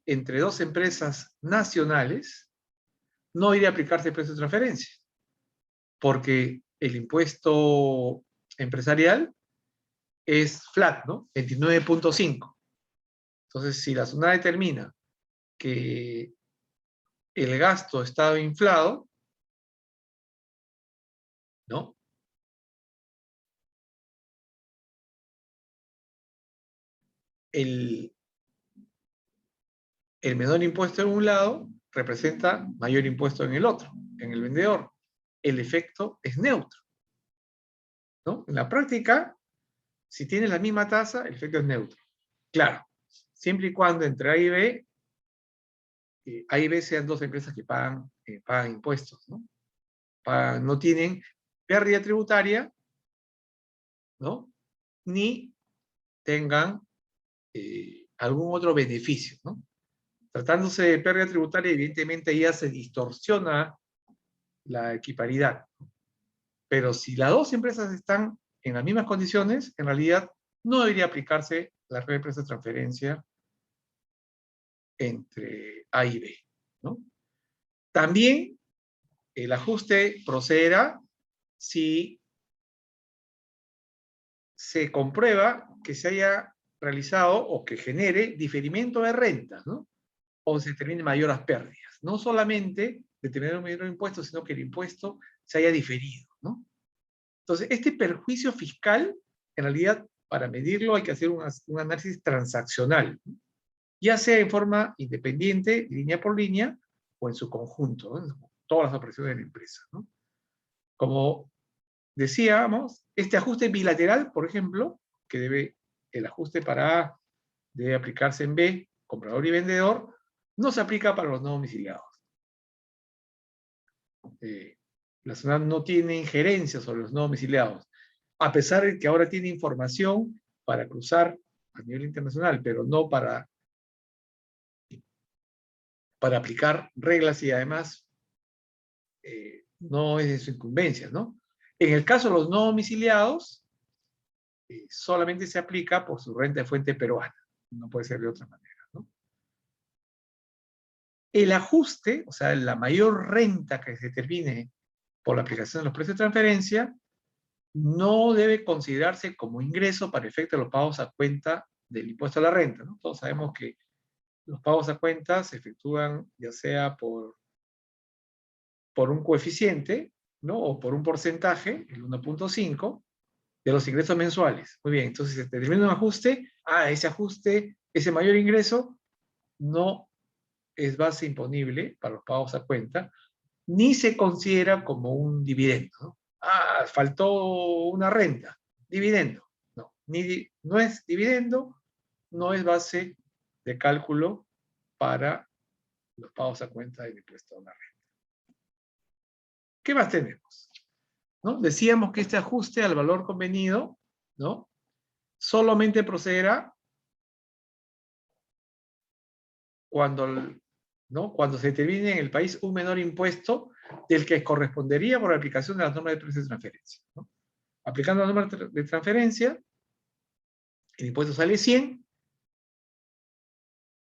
entre dos empresas nacionales, no iría a aplicarse el precio de transferencia, porque el impuesto empresarial es flat, ¿no? 29.5. Entonces, si la SUNAT determina que el gasto está inflado, ¿no? El menor impuesto en un lado representa mayor impuesto en el otro, en el vendedor. El efecto es neutro, ¿no? En la práctica, si tienes la misma tasa, el efecto es neutro. Claro, siempre y cuando entre A y B sean dos empresas que pagan impuestos, ¿no? No tienen pérdida tributaria, ¿no? Ni tengan algún otro beneficio, ¿no? Tratándose de pérdida tributaria, evidentemente ya se distorsiona la equiparidad. Pero si las dos empresas están en las mismas condiciones, en realidad no debería aplicarse la regla de precio de transferencia entre A y B, ¿no? También el ajuste procederá si se comprueba que se haya realizado o que genere diferimiento de rentas, ¿no? O se determinen mayores pérdidas. No solamente determinar un mayor impuesto, sino que el impuesto se haya diferido, ¿no? Entonces, este perjuicio fiscal, en realidad, para medirlo hay que hacer un análisis transaccional, ¿no? Ya sea en forma independiente, línea por línea, o en su conjunto, ¿no? Todas las operaciones de la empresa, ¿no? Como decíamos, este ajuste bilateral, por ejemplo, que el ajuste para A debe aplicarse en B, comprador y vendedor, no se aplica para los no domiciliados. La SUNAT no tiene injerencia sobre los no domiciliados, a pesar de que ahora tiene información para cruzar a nivel internacional, pero no para aplicar reglas y además no es de su incumbencia, ¿no? En el caso de los no domiciliados, solamente se aplica por su renta de fuente peruana, no puede ser de otra manera, ¿no? El ajuste, o sea, la mayor renta que se determine por la aplicación de los precios de transferencia, no debe considerarse como ingreso para efecto de los pagos a cuenta del impuesto a la renta, ¿no? Todos sabemos que los pagos a cuenta se efectúan ya sea por un coeficiente, ¿no? O por un porcentaje, el 1.5, de los ingresos mensuales. Muy bien, entonces se determina un ajuste, ese ajuste, ese mayor ingreso, no es base imponible para los pagos a cuenta, ni se considera como un dividendo, ¿no? Faltó una renta, dividendo. No, no es dividendo, no es base de cálculo para los pagos a cuenta del impuesto a la renta. ¿Qué más tenemos? ¿No? Decíamos que este ajuste al valor convenido, ¿no? Solamente procederá cuando, ¿no? Cuando se determine en el país un menor impuesto del que correspondería por la aplicación de las normas de precios de transferencia, ¿no? Aplicando las normas de transferencia, el impuesto sale 100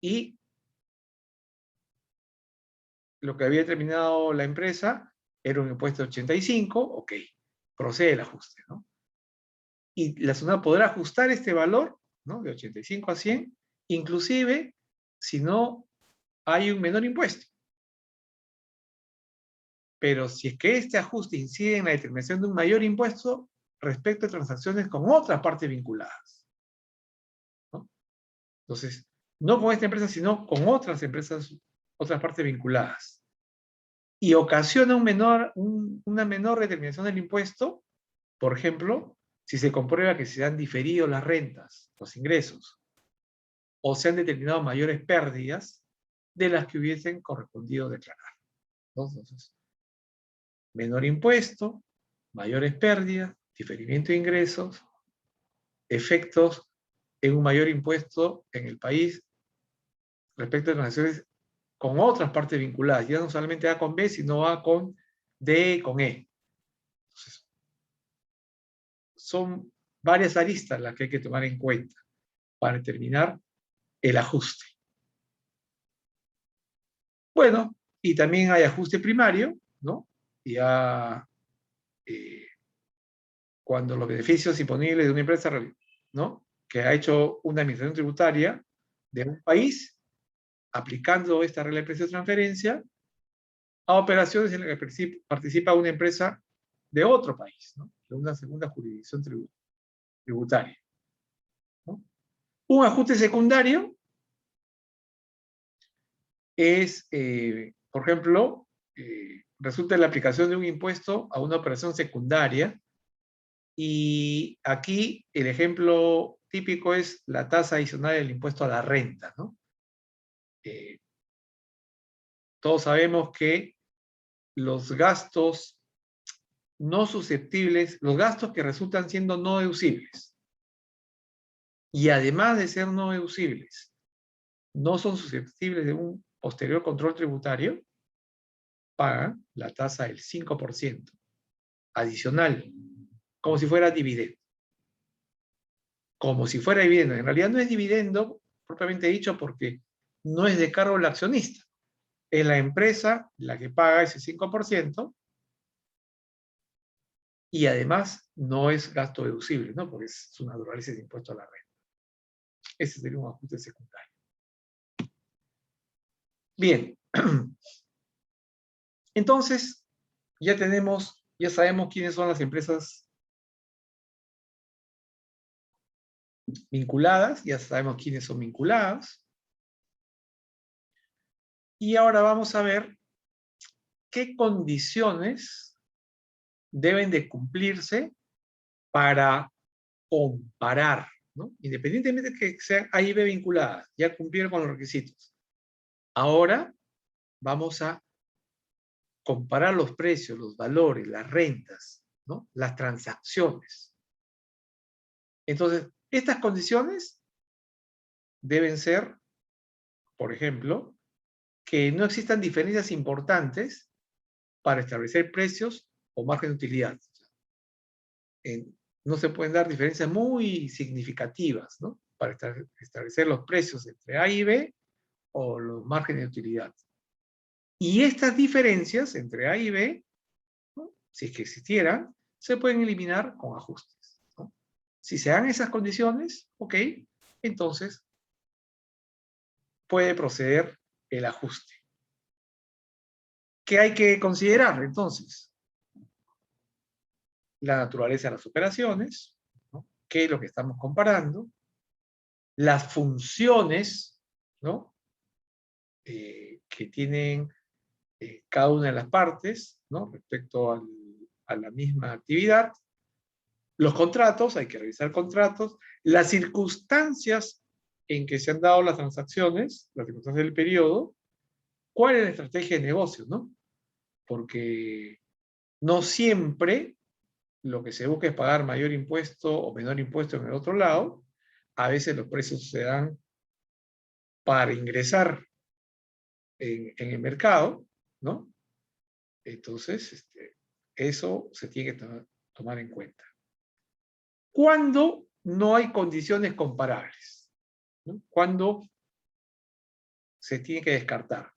y lo que había determinado la empresa era un impuesto de 85, ok, procede el ajuste, ¿no? Y la SUNAT podrá ajustar este valor, ¿no? De 85 a 100, inclusive si no hay un menor impuesto. Pero si es que este ajuste incide en la determinación de un mayor impuesto respecto a transacciones con otras partes vinculadas, ¿no? Entonces, no con esta empresa, sino con otras empresas, otras partes vinculadas. Y ocasiona una menor determinación del impuesto, por ejemplo, si se comprueba que se han diferido las rentas, los ingresos, o se han determinado mayores pérdidas de las que hubiesen correspondido declarar. Entonces, menor impuesto, mayores pérdidas, diferimiento de ingresos, efectos en un mayor impuesto en el país respecto a transacciones con otras partes vinculadas. Ya no solamente A con B, sino A con D y con E. Entonces, son varias aristas las que hay que tomar en cuenta para determinar el ajuste. Bueno, y también hay ajuste primario, ¿no? Ya cuando los beneficios imponibles de una empresa, ¿no? Que ha hecho una administración tributaria de un país, aplicando esta regla de precios de transferencia a operaciones en las que participa una empresa de otro país, ¿no? De una segunda jurisdicción tributaria, ¿no? Un ajuste secundario es, por ejemplo, resulta la aplicación de un impuesto a una operación secundaria, y aquí el ejemplo típico es la tasa adicional del impuesto a la renta, ¿no? Todos sabemos que los gastos no susceptibles, los gastos que resultan siendo no deducibles, y además de ser no deducibles, no son susceptibles de un posterior control tributario, pagan la tasa del 5% adicional, como si fuera dividendo. Como si fuera dividendo. En realidad no es dividendo, propiamente dicho, porque no es de cargo del accionista. Es la empresa la que paga ese 5%, y además no es gasto deducible, ¿no? Porque su naturaleza es impuesto a la renta. Ese sería un ajuste secundario. Bien. Entonces, ya sabemos quiénes son las empresas vinculadas, ya sabemos quiénes son vinculados. Y ahora vamos a ver qué condiciones deben de cumplirse para comparar, ¿no? Independientemente de que sean A y B vinculadas, ya cumplieron con los requisitos. Ahora vamos a comparar los precios, los valores, las rentas, ¿no? Las transacciones. Entonces, estas condiciones deben ser, por ejemplo, que no existan diferencias importantes para establecer precios o margen de utilidad. No se pueden dar diferencias muy significativas, ¿no? Para establecer los precios entre A y B o los márgenes de utilidad. Y estas diferencias entre A y B, ¿no? Si es que existieran, se pueden eliminar con ajustes, ¿no? Si se dan esas condiciones, ok, entonces puede proceder el ajuste. ¿Qué hay que considerar entonces? La naturaleza de las operaciones, ¿no? ¿Qué es lo que estamos comparando? Las funciones, ¿no? Que tienen cada una de las partes, ¿no? Respecto a la misma actividad. Los contratos, hay que revisar contratos. Las circunstancias en que se han dado las transacciones, las circunstancias del periodo. ¿Cuál es la estrategia de negocio, no? Porque no siempre lo que se busca es pagar mayor impuesto o menor impuesto en el otro lado. A veces los precios se dan para ingresar en el mercado, ¿no? Entonces, eso se tiene que tomar en cuenta. ¿Cuándo no hay condiciones comparables? ¿No? ¿Cuándo se tiene que descartar?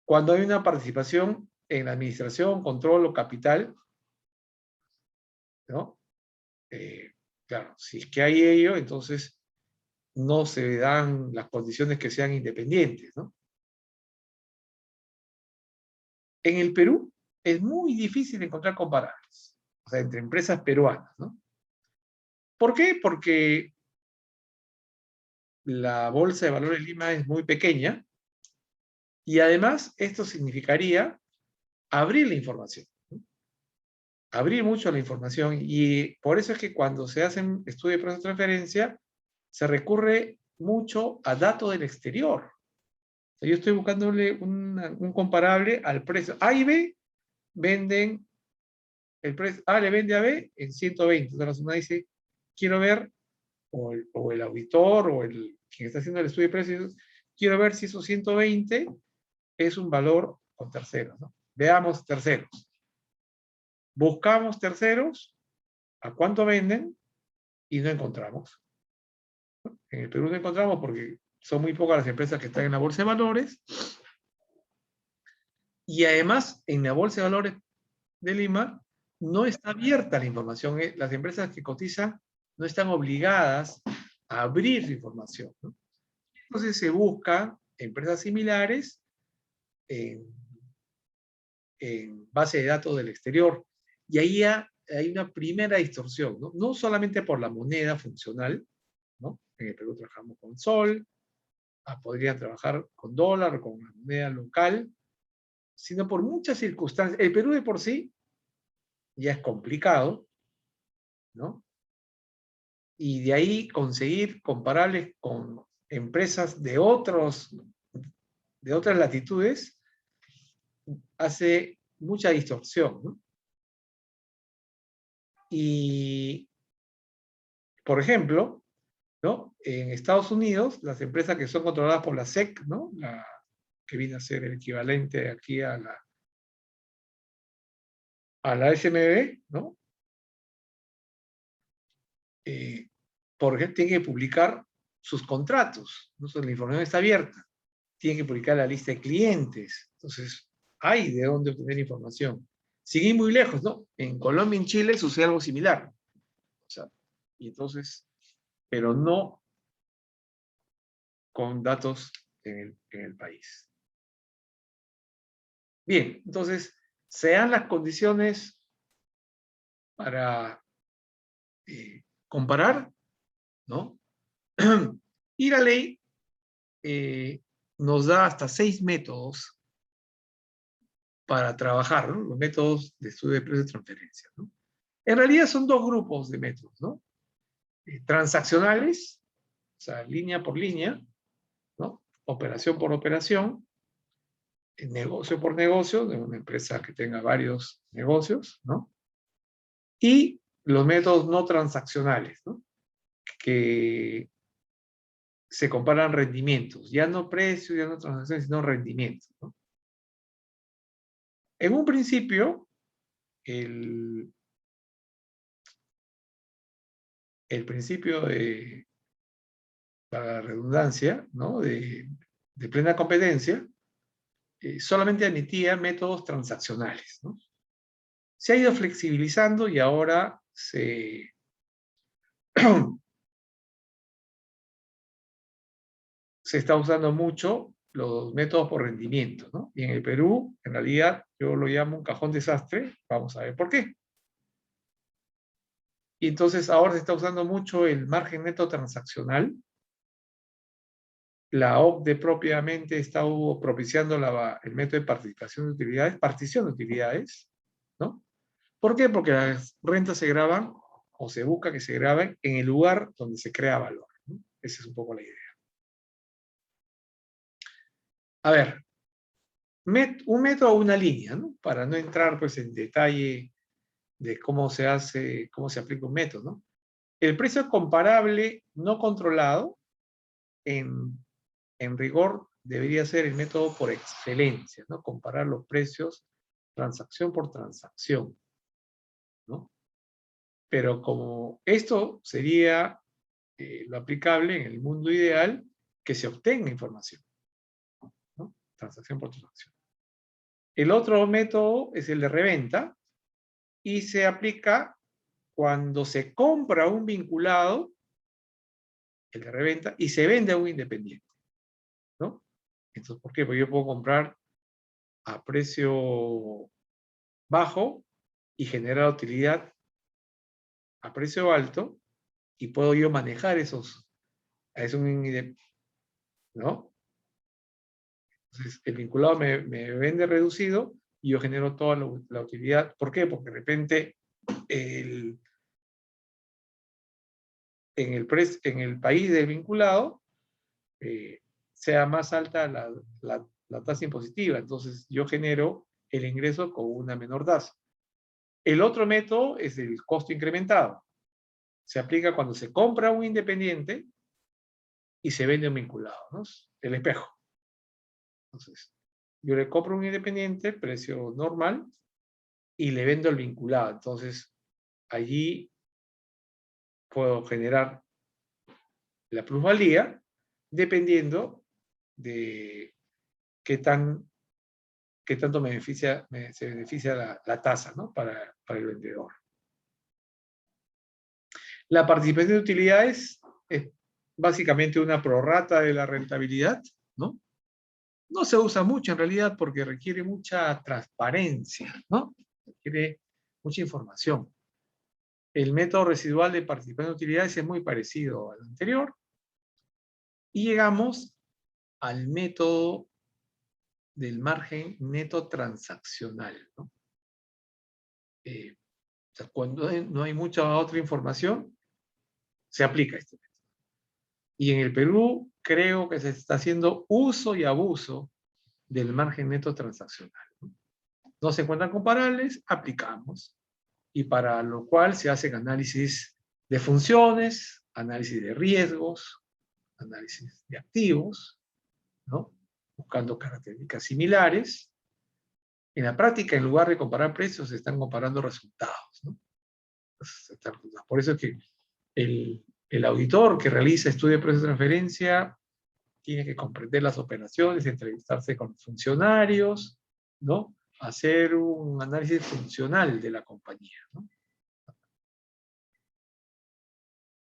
Cuando hay una participación en la administración, control o capital, ¿no? Claro, si es que hay ello, entonces no se dan las condiciones que sean independientes, ¿no? En el Perú es muy difícil encontrar comparables, o sea, entre empresas peruanas, ¿no? ¿Por qué? Porque la Bolsa de Valores de Lima es muy pequeña y además esto significaría abrir la información, ¿no? Abrir mucho la información, y por eso es que cuando se hacen estudios de proceso de transferencia se recurre mucho a datos del exterior. O sea, yo estoy buscándole un comparable al precio. A y B venden, el precio A le vende a B en 120. Entonces una dice, quiero ver, o el auditor, o quien está haciendo el estudio de precios, quiero ver si esos 120 es un valor con terceros, ¿no? Veamos terceros. Buscamos terceros, a cuánto venden, y no encontramos. En el Perú no encontramos porque son muy pocas las empresas que están en la Bolsa de Valores. Y además, en la Bolsa de Valores de Lima no está abierta la información. Las empresas que cotizan no están obligadas a abrir la información, ¿no? Entonces se buscan empresas similares en base de datos del exterior. Y ahí hay una primera distorsión, ¿no? No solamente por la moneda funcional, ¿no? En el Perú trabajamos con sol, podrían trabajar con dólar o con la moneda local, sino por muchas circunstancias. El Perú de por sí ya es complicado, ¿no? Y de ahí conseguir comparables con empresas de otras latitudes hace mucha distorsión, ¿no? Y, por ejemplo, ¿no? En Estados Unidos, las empresas que son controladas por la SEC, ¿no? Que viene a ser el equivalente aquí a la SMB, ¿no? Por ejemplo, tienen que publicar sus contratos, ¿no? La información está abierta. Tienen que publicar la lista de clientes. Entonces, hay de dónde obtener información. Sigue muy lejos, ¿no? En Colombia y en Chile sucede algo similar. O sea, y entonces, pero no con datos en el país. Bien, entonces, se dan las condiciones para comparar, ¿no? Y la ley nos da hasta 6 métodos para trabajar, ¿no? Los métodos de estudio de precios de transferencia, ¿no? En realidad son 2 grupos de métodos, ¿no? Transaccionales, o sea, línea por línea, ¿no? Operación por operación, negocio por negocio, de una empresa que tenga varios negocios, ¿no? Y los métodos no transaccionales, ¿no? Que se comparan rendimientos, ya no precios, ya no transacciones, sino rendimientos, ¿no? En un principio, el principio de, para la redundancia, ¿no? de plena competencia, solamente admitía métodos transaccionales, ¿no? Se ha ido flexibilizando y ahora se está usando mucho los métodos por rendimiento, ¿no? Y en el Perú, en realidad, yo lo llamo un cajón desastre. Vamos a ver por qué. Y entonces ahora se está usando mucho el margen neto transaccional. La OCDE propiamente está propiciando el método de participación de utilidades, partición de utilidades, ¿no? ¿Por qué? Porque las rentas se graban, o se busca que se graben, en el lugar donde se crea valor, ¿no? Esa es un poco la idea. A ver, un método o una línea, ¿no? Para no entrar pues en detalle de cómo se hace, cómo se aplica un método, ¿no? El precio comparable no controlado, en rigor, debería ser el método por excelencia, ¿no? Comparar los precios transacción por transacción, ¿no? Pero como esto sería lo aplicable en el mundo ideal, que se obtenga información, ¿no? Transacción por transacción. El otro método es el de reventa y se aplica cuando se compra un vinculado, el de reventa, y se vende a un independiente, ¿no? Entonces, ¿por qué? Porque yo puedo comprar a precio bajo y generar utilidad a precio alto, y puedo yo manejar ¿no? Entonces, el vinculado me vende reducido y yo genero toda la utilidad. ¿Por qué? Porque de repente en el país del vinculado sea más alta la tasa impositiva. Entonces, yo genero el ingreso con una menor tasa. El otro método es el costo incrementado. Se aplica cuando se compra un independiente y se vende un vinculado, ¿no? El espejo. Entonces, yo le compro un independiente, precio normal, y le vendo el vinculado. Entonces, allí puedo generar la plusvalía dependiendo de qué tanto se beneficia la tasa, ¿no? Para el vendedor. La participación de utilidades es básicamente una prorrata de la rentabilidad, ¿no? No se usa mucho en realidad porque requiere mucha transparencia, ¿no? Requiere mucha información. El método residual de participación de utilidades es muy parecido al anterior. Y llegamos al método del margen neto transaccional, ¿no? O sea, cuando no hay mucha otra información, se aplica este método. Y en el Perú creo que se está haciendo uso y abuso del margen neto transaccional, ¿no? No se encuentran comparables, aplicamos. Y para lo cual se hacen análisis de funciones, análisis de riesgos, análisis de activos, ¿no? Buscando características similares. En la práctica, en lugar de comparar precios, se están comparando resultados, ¿no? Por eso es que el auditor que realiza estudio de precios de transferencia tiene que comprender las operaciones, entrevistarse con funcionarios, ¿no? Hacer un análisis funcional de la compañía, ¿no?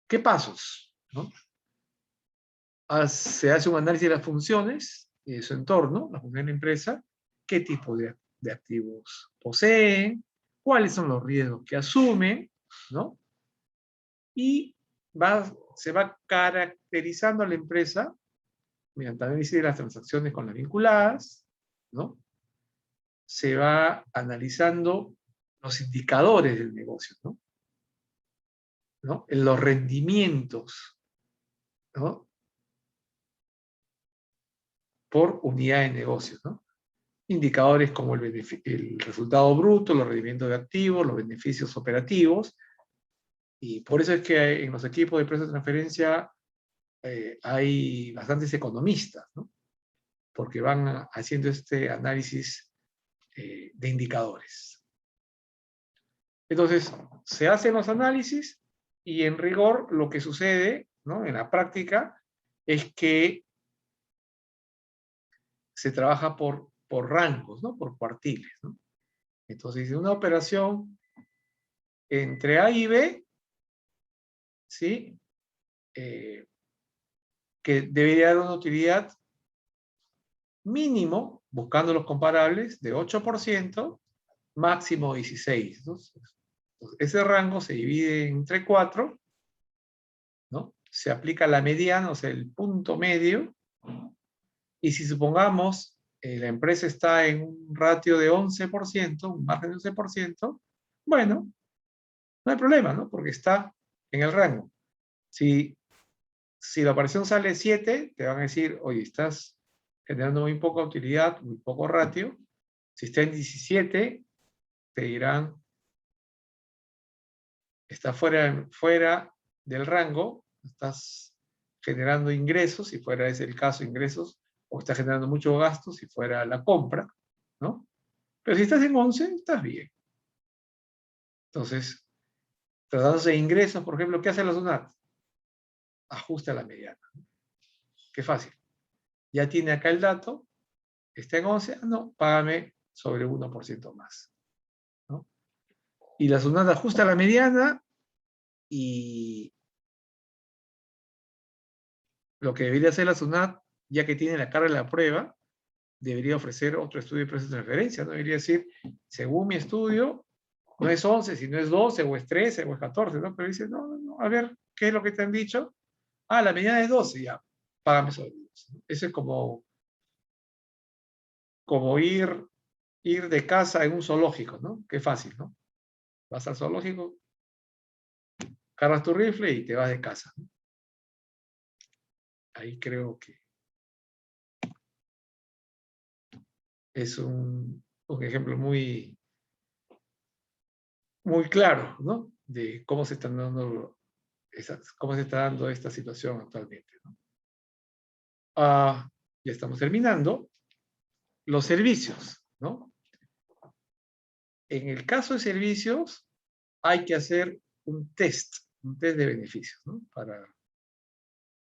¿Qué pasos, ¿no? Se hace un análisis de las funciones y de su entorno, la función de la empresa, qué tipo de activos poseen, cuáles son los riesgos que asumen, ¿no? Y se va caracterizando a la empresa mediante análisis de las transacciones con las vinculadas, ¿no? Se va analizando los indicadores del negocio, ¿no? En los rendimientos, ¿no? Por unidad de negocio, ¿no? Indicadores como el resultado bruto, los rendimientos de activos, los beneficios operativos, y por eso es que en los equipos de empresas de transferencia hay bastantes economistas, ¿no? Porque van haciendo este análisis de indicadores. Entonces, se hacen los análisis y en rigor lo que sucede, ¿no? En la práctica es que se trabaja por rangos, ¿no? Por cuartiles, ¿no? Entonces, una operación entre A y B, ¿sí? Que debería dar una utilidad mínimo, buscando los comparables, de 8%, máximo 16%. Entonces, ese rango se divide entre 4, ¿no? Se aplica la mediana, o sea, el punto medio, y si supongamos la empresa está en un ratio de 11%, un margen de 11%, bueno, no hay problema, ¿no? Porque está en el rango. Si la operación sale 7, te van a decir, oye, estás generando muy poca utilidad, muy poco ratio. Si está en 17, te dirán, está fuera del rango, estás generando ingresos, si fuera ese el caso, ingresos, o estás generando muchos gastos, si fuera la compra, ¿no? Pero si estás en 11, estás bien. Entonces, tratándose de ingresos, por ejemplo, ¿qué hace la SUNAT? Ajusta la mediana. Qué fácil. Ya tiene acá el dato, está en 11, no, págame sobre 1% más, ¿no? Y la SUNAT ajusta la mediana y lo que debería hacer la SUNAT, ya que tiene la carga de la prueba, debería ofrecer otro estudio de precios de referencia, ¿no? Debería decir, según mi estudio, no es 11, sino es 12, o es 13, o es 14, ¿no? Pero dice, no, a ver, ¿qué es lo que te han dicho? Ah, la mediana es 12, ya, págame sobre 12. Eso es como ir de casa en un zoológico, ¿no? Qué fácil, ¿no? Vas al zoológico, cargas tu rifle y te vas de casa, ¿no? Ahí creo que es un ejemplo muy, muy claro, ¿no? De cómo se están dando cómo se está dando esta situación actualmente, ¿no? Ya estamos terminando. Los servicios, ¿no? En el caso de servicios, hay que hacer un test de beneficios, ¿no? Para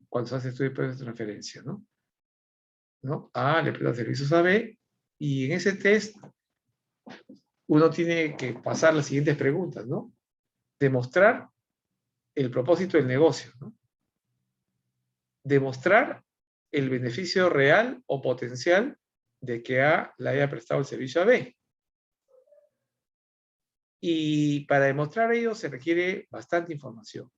cuando se hace estudio de precios de transferencia, ¿no? A le presta servicios a B, y en ese test uno tiene que pasar las siguientes preguntas, ¿no? Demostrar el propósito del negocio, ¿no? Demostrar el beneficio real o potencial de que A le haya prestado el servicio a B. Y para demostrar ello se requiere bastante información.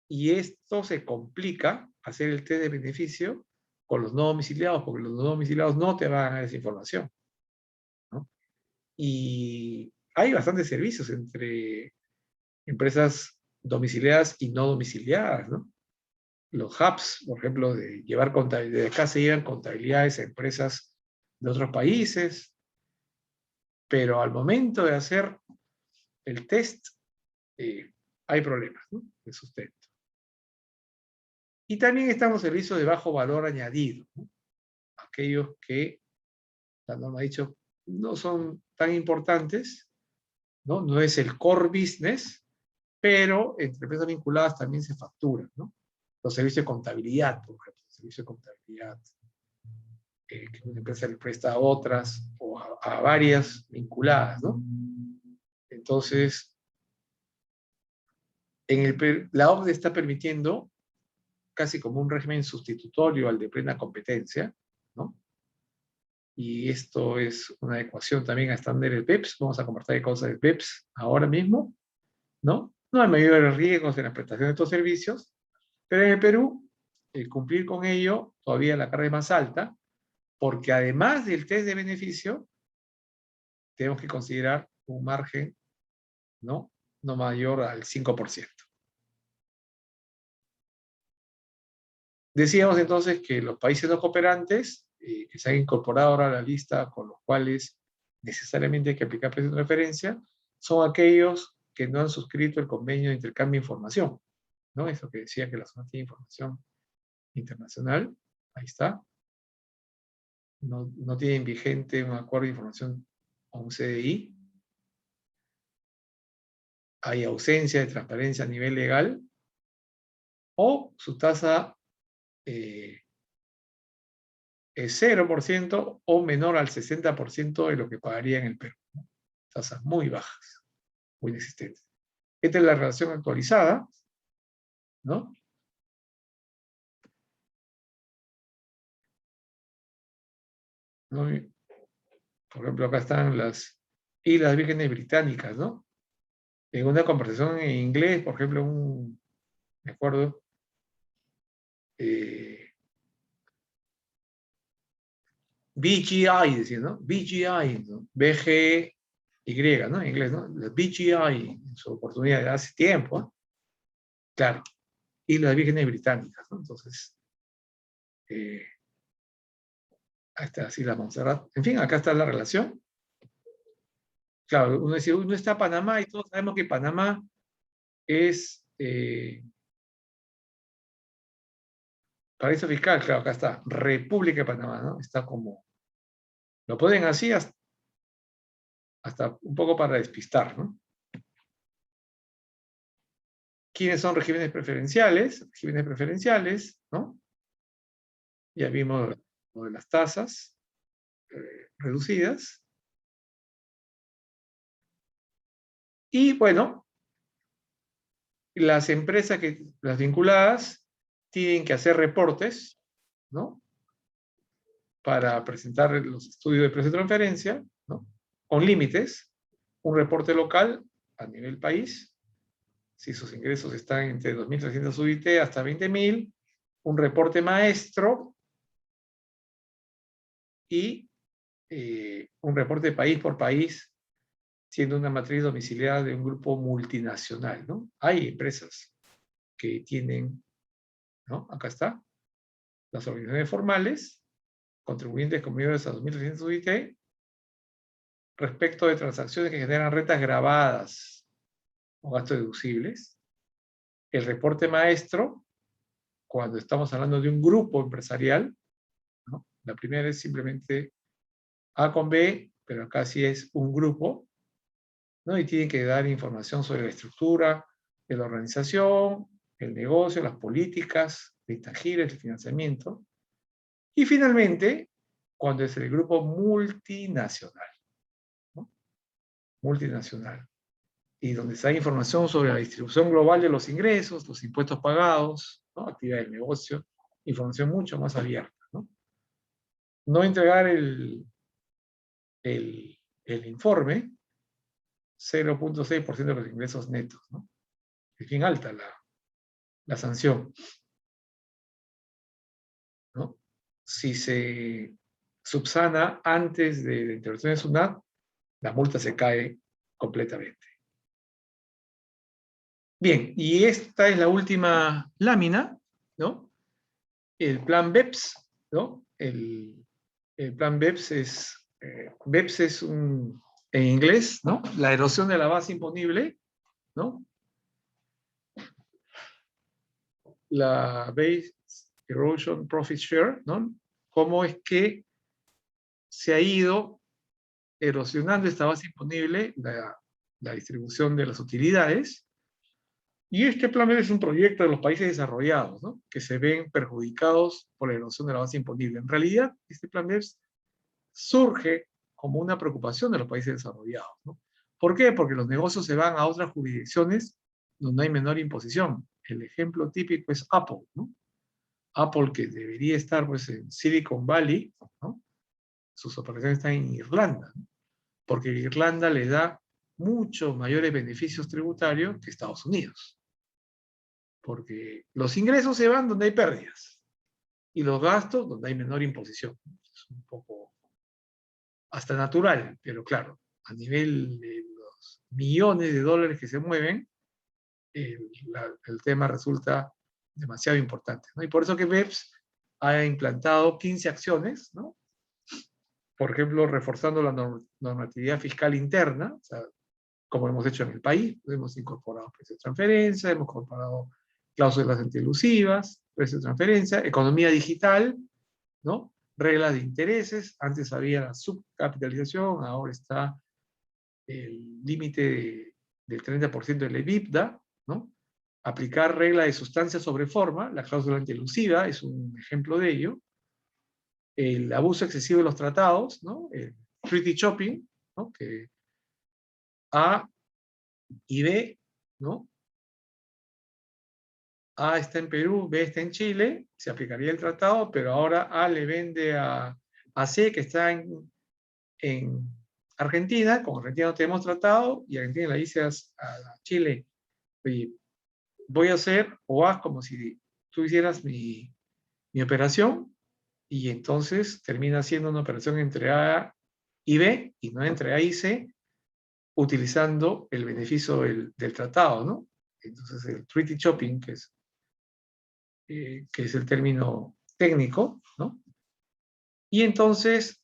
Y esto se complica, hacer el test de beneficio, con los no domiciliados, porque los no domiciliados no te van a dar esa información, ¿no? Y hay bastantes servicios entre empresas domiciliadas y no domiciliadas, ¿no? Los hubs, por ejemplo, de llevar contabilidad, de acá se llevan contabilidades a empresas de otros países, pero al momento de hacer el test, hay problemas, ¿no? De sustento. Y también están los servicios de bajo valor añadido, ¿no? Aquellos que la norma ha dicho no son tan importantes, ¿no? No es el core business, pero entre empresas vinculadas también se facturan, ¿no? Los servicios de contabilidad, por ejemplo, servicios de contabilidad, que una empresa le presta a otras o a varias vinculadas, ¿no? Entonces, la OCDE está permitiendo casi como un régimen sustitutorio al de plena competencia, ¿no? Y esto es una ecuación también a estándares BEPS. Vamos a conversar de cosas de BEPS ahora mismo, ¿no? No hay mayores riesgos en la prestación de estos servicios, pero en el Perú, el cumplir con ello, todavía la carga es más alta, porque además del test de beneficio, tenemos que considerar un margen, ¿no? No mayor al 5%. Decíamos entonces que los países no cooperantes, que se han incorporado ahora a la lista con los cuales necesariamente hay que aplicar precios de referencia, son aquellos que no han suscrito el convenio de intercambio de información, ¿no? Eso que decía que la zona tiene información internacional, ahí está. No tienen vigente un acuerdo de información o un CDI. Hay ausencia de transparencia a nivel legal, o su tasa es 0% o menor al 60% de lo que pagaría en el Perú, ¿no? Tasas muy bajas, muy inexistentes. Esta es la relación actualizada, ¿no? ¿No? Por ejemplo, acá están las Islas Vírgenes Británicas, ¿no? En una conversación en inglés, por ejemplo, me acuerdo, BGI, decía, ¿no? BGI, ¿no? BGY, ¿no? En inglés, ¿no? La BGI, en su oportunidad de hace tiempo, ¿no? Claro, Islas Vírgenes Británicas, ¿no? Entonces, ahí está, así la Montserrat. En fin, acá está la relación. Claro, uno dice, uno está Panamá y todos sabemos que Panamá es paraíso fiscal. Claro, acá está, República de Panamá, ¿no? Está como, lo ponen así hasta un poco para despistar, ¿no? ¿Quiénes son regímenes preferenciales? Regímenes preferenciales, ¿no? Ya vimos lo de las tasas reducidas. Y bueno, las empresas las vinculadas tienen que hacer reportes, ¿no? Para presentar los estudios de precio de transferencia, ¿no? Con límites, un reporte local a nivel país, si sus ingresos están entre 2.300 UIT hasta 20.000, un reporte maestro y un reporte país por país, siendo una matriz domiciliada de un grupo multinacional, ¿no? Hay empresas que tienen, ¿no? Acá está, las organizaciones formales, contribuyentes con mayores a 2.300 UIT, respecto de transacciones que generan rentas grabadas o gastos deducibles. El reporte maestro, cuando estamos hablando de un grupo empresarial, ¿no? La primera es simplemente A con B, pero acá sí es un grupo, ¿no? Y tienen que dar información sobre la estructura de la organización, el negocio, las políticas, de intangibles, el financiamiento. Y finalmente, cuando es el grupo multinacional, ¿no? Multinacional. Y donde se da información sobre la distribución global de los ingresos, los impuestos pagados, ¿no? Actividad del negocio, información mucho más abierta, ¿no? No entregar el informe, 0.6% de los ingresos netos, ¿no? Es bien alta la sanción, ¿no? Si se subsana antes de la intervención de SUNAT, la multa se cae completamente. Bien, y esta es la última lámina, ¿no? El plan BEPS, ¿no? El plan BEPS es en inglés, ¿no? La erosión de la base imponible, ¿no? La Base Erosion Profit Share, ¿no? Cómo es que se ha ido erosionando esta base imponible, la distribución de las utilidades. Y este plan BEPS es un proyecto de los países desarrollados, ¿no? Que se ven perjudicados por la erosión de la base imponible. En realidad, este plan BEPS surge como una preocupación de los países desarrollados, ¿no? ¿Por qué? Porque los negocios se van a otras jurisdicciones donde hay menor imposición. El ejemplo típico es Apple, ¿no? Apple, que debería estar pues, en Silicon Valley, ¿no? Sus operaciones están en Irlanda, ¿no? Porque Irlanda le da muchos mayores beneficios tributarios que Estados Unidos. Porque los ingresos se van donde hay pérdidas y los gastos donde hay menor imposición. Es un poco hasta natural, pero claro, a nivel de los millones de dólares que se mueven, el tema resulta demasiado importante, ¿no? Y por eso que BEPS ha implantado 15 acciones, ¿no? Por ejemplo, reforzando la normatividad fiscal interna, o sea, como hemos hecho en el país, hemos incorporado precios de transferencia, hemos incorporado cláusulas antielusivas, precios de transferencia, economía digital, ¿no? Reglas de intereses, antes había la subcapitalización, ahora está el límite del 30% del EBITDA, ¿no? Aplicar regla de sustancia sobre forma, la cláusula antielusiva es un ejemplo de ello, el abuso excesivo de los tratados, ¿no? El treaty shopping, ¿no? Que A y B, ¿no? A está en Perú, B está en Chile, se aplicaría el tratado, pero ahora A le vende a C, que está en Argentina, con Argentina no tenemos tratado, y Argentina le dice a Chile, oye, voy a hacer o haz como si tú hicieras mi operación, y entonces termina siendo una operación entre A y B, y no entre A y C, utilizando el beneficio del tratado, ¿no? Entonces el treaty shopping, que es el término técnico, ¿no? Y entonces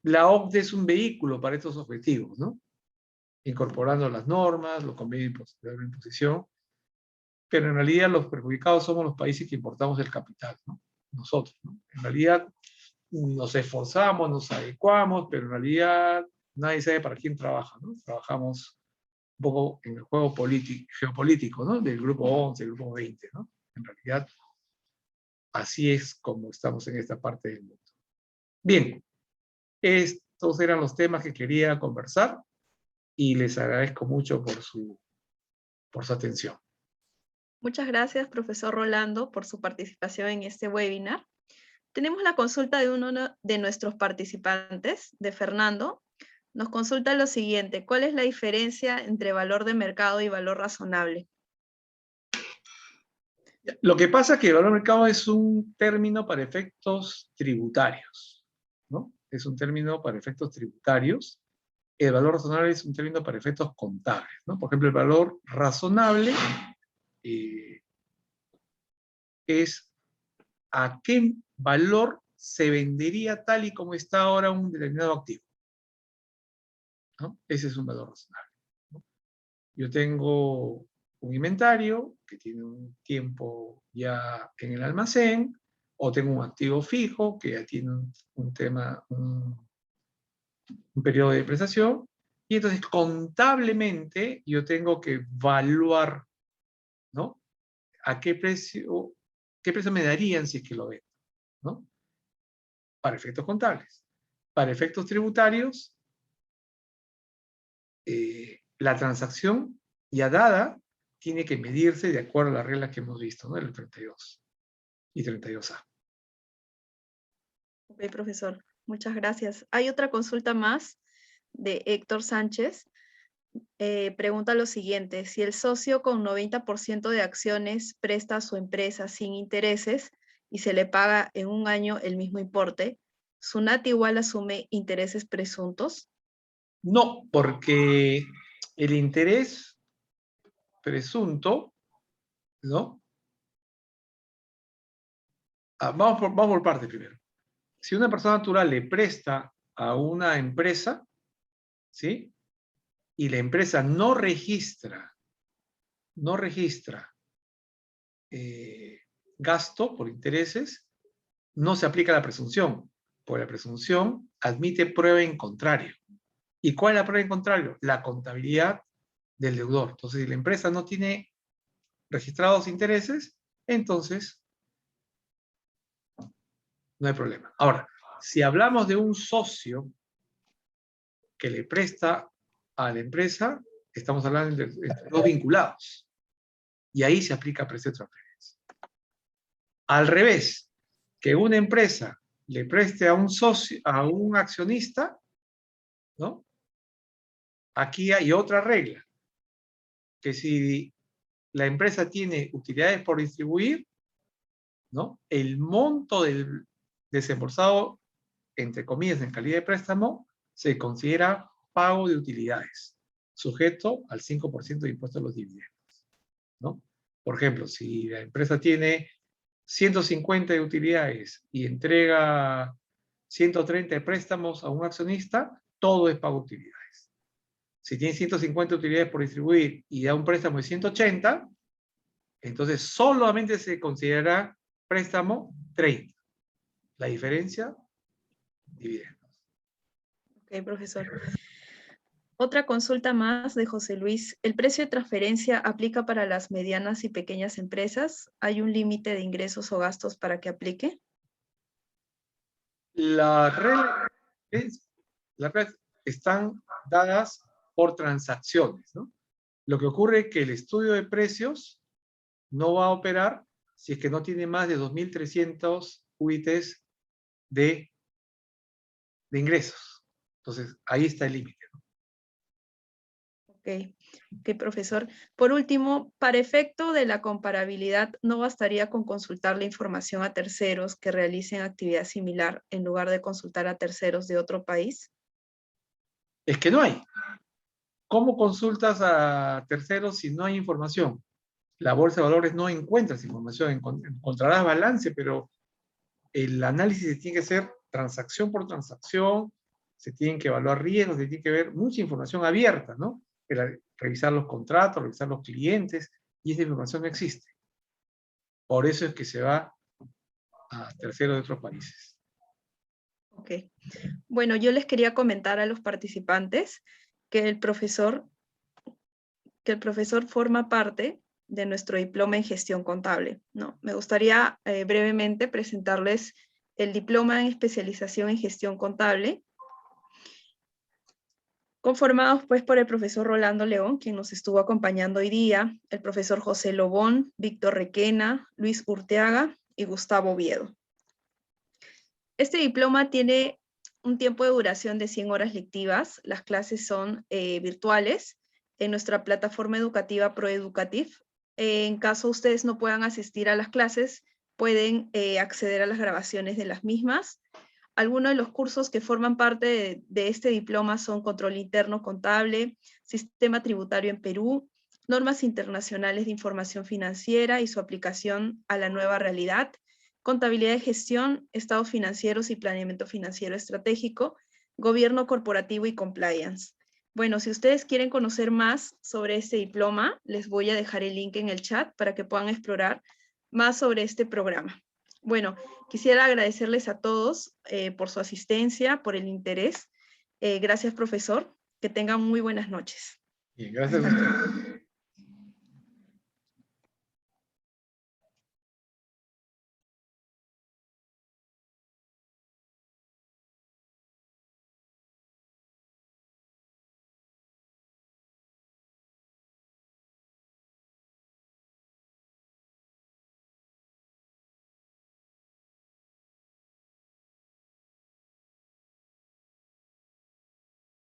la OCDE es un vehículo para estos objetivos, ¿no? Incorporando las normas, los convenios de imposición, pero en realidad los perjudicados somos los países que importamos el capital, ¿no? Nosotros, ¿no? En realidad nos esforzamos, nos adecuamos, pero en realidad nadie sabe para quién trabaja, ¿no? Trabajamos un poco en el juego geopolítico, ¿no? Del grupo 11, del grupo 20, ¿no? En realidad, así es como estamos en esta parte del mundo. Bien, estos eran los temas que quería conversar y les agradezco mucho por su atención. Muchas gracias, profesor Rolando, por su participación en este webinar. Tenemos la consulta de uno de nuestros participantes, de Fernando. Nos consulta lo siguiente: ¿cuál es la diferencia entre valor de mercado y valor razonable? Lo que pasa es que el valor de mercado es un término para efectos tributarios, ¿no? Es un término para efectos tributarios. El valor razonable es un término para efectos contables, ¿no? Por ejemplo, el valor razonable es a qué valor se vendería tal y como está ahora un determinado activo, ¿no? Ese es un valor razonable, ¿no? Yo tengo un inventario que tiene un tiempo ya en el almacén, o tengo un activo fijo que ya tiene un periodo de depreciación, y entonces contablemente yo tengo que evaluar, ¿no? ¿A qué precio me darían si es que lo vendo, ¿no? Para efectos contables. Para efectos tributarios, la transacción ya dada tiene que medirse de acuerdo a las reglas que hemos visto, ¿no? El 32 y 32A. Ok, profesor, muchas gracias. Hay otra consulta más de Héctor Sánchez. Pregunta lo siguiente: si el socio con 90% de acciones presta a su empresa sin intereses y se le paga en un año el mismo importe, ¿SUNAT igual asume intereses presuntos? No, porque el interés presunto, ¿no? Vamos por parte primero. Si una persona natural le presta a una empresa, ¿sí? Y la empresa no registra gasto por intereses, no se aplica la presunción, porque la presunción admite prueba en contrario. ¿Y cuál es la prueba en contrario? La contabilidad del deudor. Entonces, si la empresa no tiene registrados intereses, entonces no hay problema. Ahora, si hablamos de un socio que le presta a la empresa, estamos hablando de dos vinculados. Y ahí se aplica precio de transferencia. Al revés, que una empresa le preste a un socio, a un accionista, ¿no? Aquí hay otra regla, que si la empresa tiene utilidades por distribuir, ¿no? El monto del desembolsado, entre comillas, en calidad de préstamo, se considera pago de utilidades, sujeto al 5% de impuesto a los dividendos, ¿no? Por ejemplo, si la empresa tiene 150 de utilidades y entrega 130 de préstamos a un accionista, todo es pago de utilidades. Si tiene 150 utilidades por distribuir y da un préstamo de 180, entonces solamente se considera préstamo 30. La diferencia, dividendos. Ok, profesor. Otra consulta más de José Luis. ¿El precio de transferencia aplica para las medianas y pequeñas empresas? ¿Hay un límite de ingresos o gastos para que aplique? Las reglas están dadas por transacciones, ¿no? Lo que ocurre es que el estudio de precios no va a operar si es que no tiene más de 2.300 UITs de ingresos. Entonces, ahí está el límite, ¿no? Ok, profesor. Por último, para efecto de la comparabilidad, ¿no bastaría con consultar la información a terceros que realicen actividad similar en lugar de consultar a terceros de otro país? Es que no hay. ¿Cómo consultas a terceros si no hay información? La bolsa de valores no encuentra esa información, encontrarás balance, pero el análisis se tiene que hacer transacción por transacción, se tienen que evaluar riesgos, se tiene que ver mucha información abierta, ¿no? Revisar los contratos, revisar los clientes, y esa información no existe. Por eso es que se va a terceros de otros países. Ok. Bueno, yo les quería comentar a los participantes que el profesor forma parte de nuestro diploma en gestión contable, ¿no? Me gustaría brevemente presentarles el diploma en especialización en gestión contable, conformados pues por el profesor Rolando León, quien nos estuvo acompañando hoy día, el profesor José Lobón, Víctor Requena, Luis Urteaga y Gustavo Oviedo. Este diploma tiene un tiempo de duración de 100 horas lectivas. Las clases son virtuales en nuestra plataforma educativa ProEducative. En caso ustedes no puedan asistir a las clases, pueden acceder a las grabaciones de las mismas. Algunos de los cursos que forman parte de este diploma son Control Interno Contable, Sistema Tributario en Perú, Normas Internacionales de Información Financiera y su aplicación a la nueva realidad, Contabilidad de Gestión, Estados Financieros y Planeamiento Financiero Estratégico, Gobierno Corporativo y Compliance. Bueno, si ustedes quieren conocer más sobre este diploma, les voy a dejar el link en el chat para que puedan explorar más sobre este programa. Bueno, quisiera agradecerles a todos por su asistencia, por el interés. Gracias, profesor. Que tengan muy buenas noches. Bien, gracias a usted.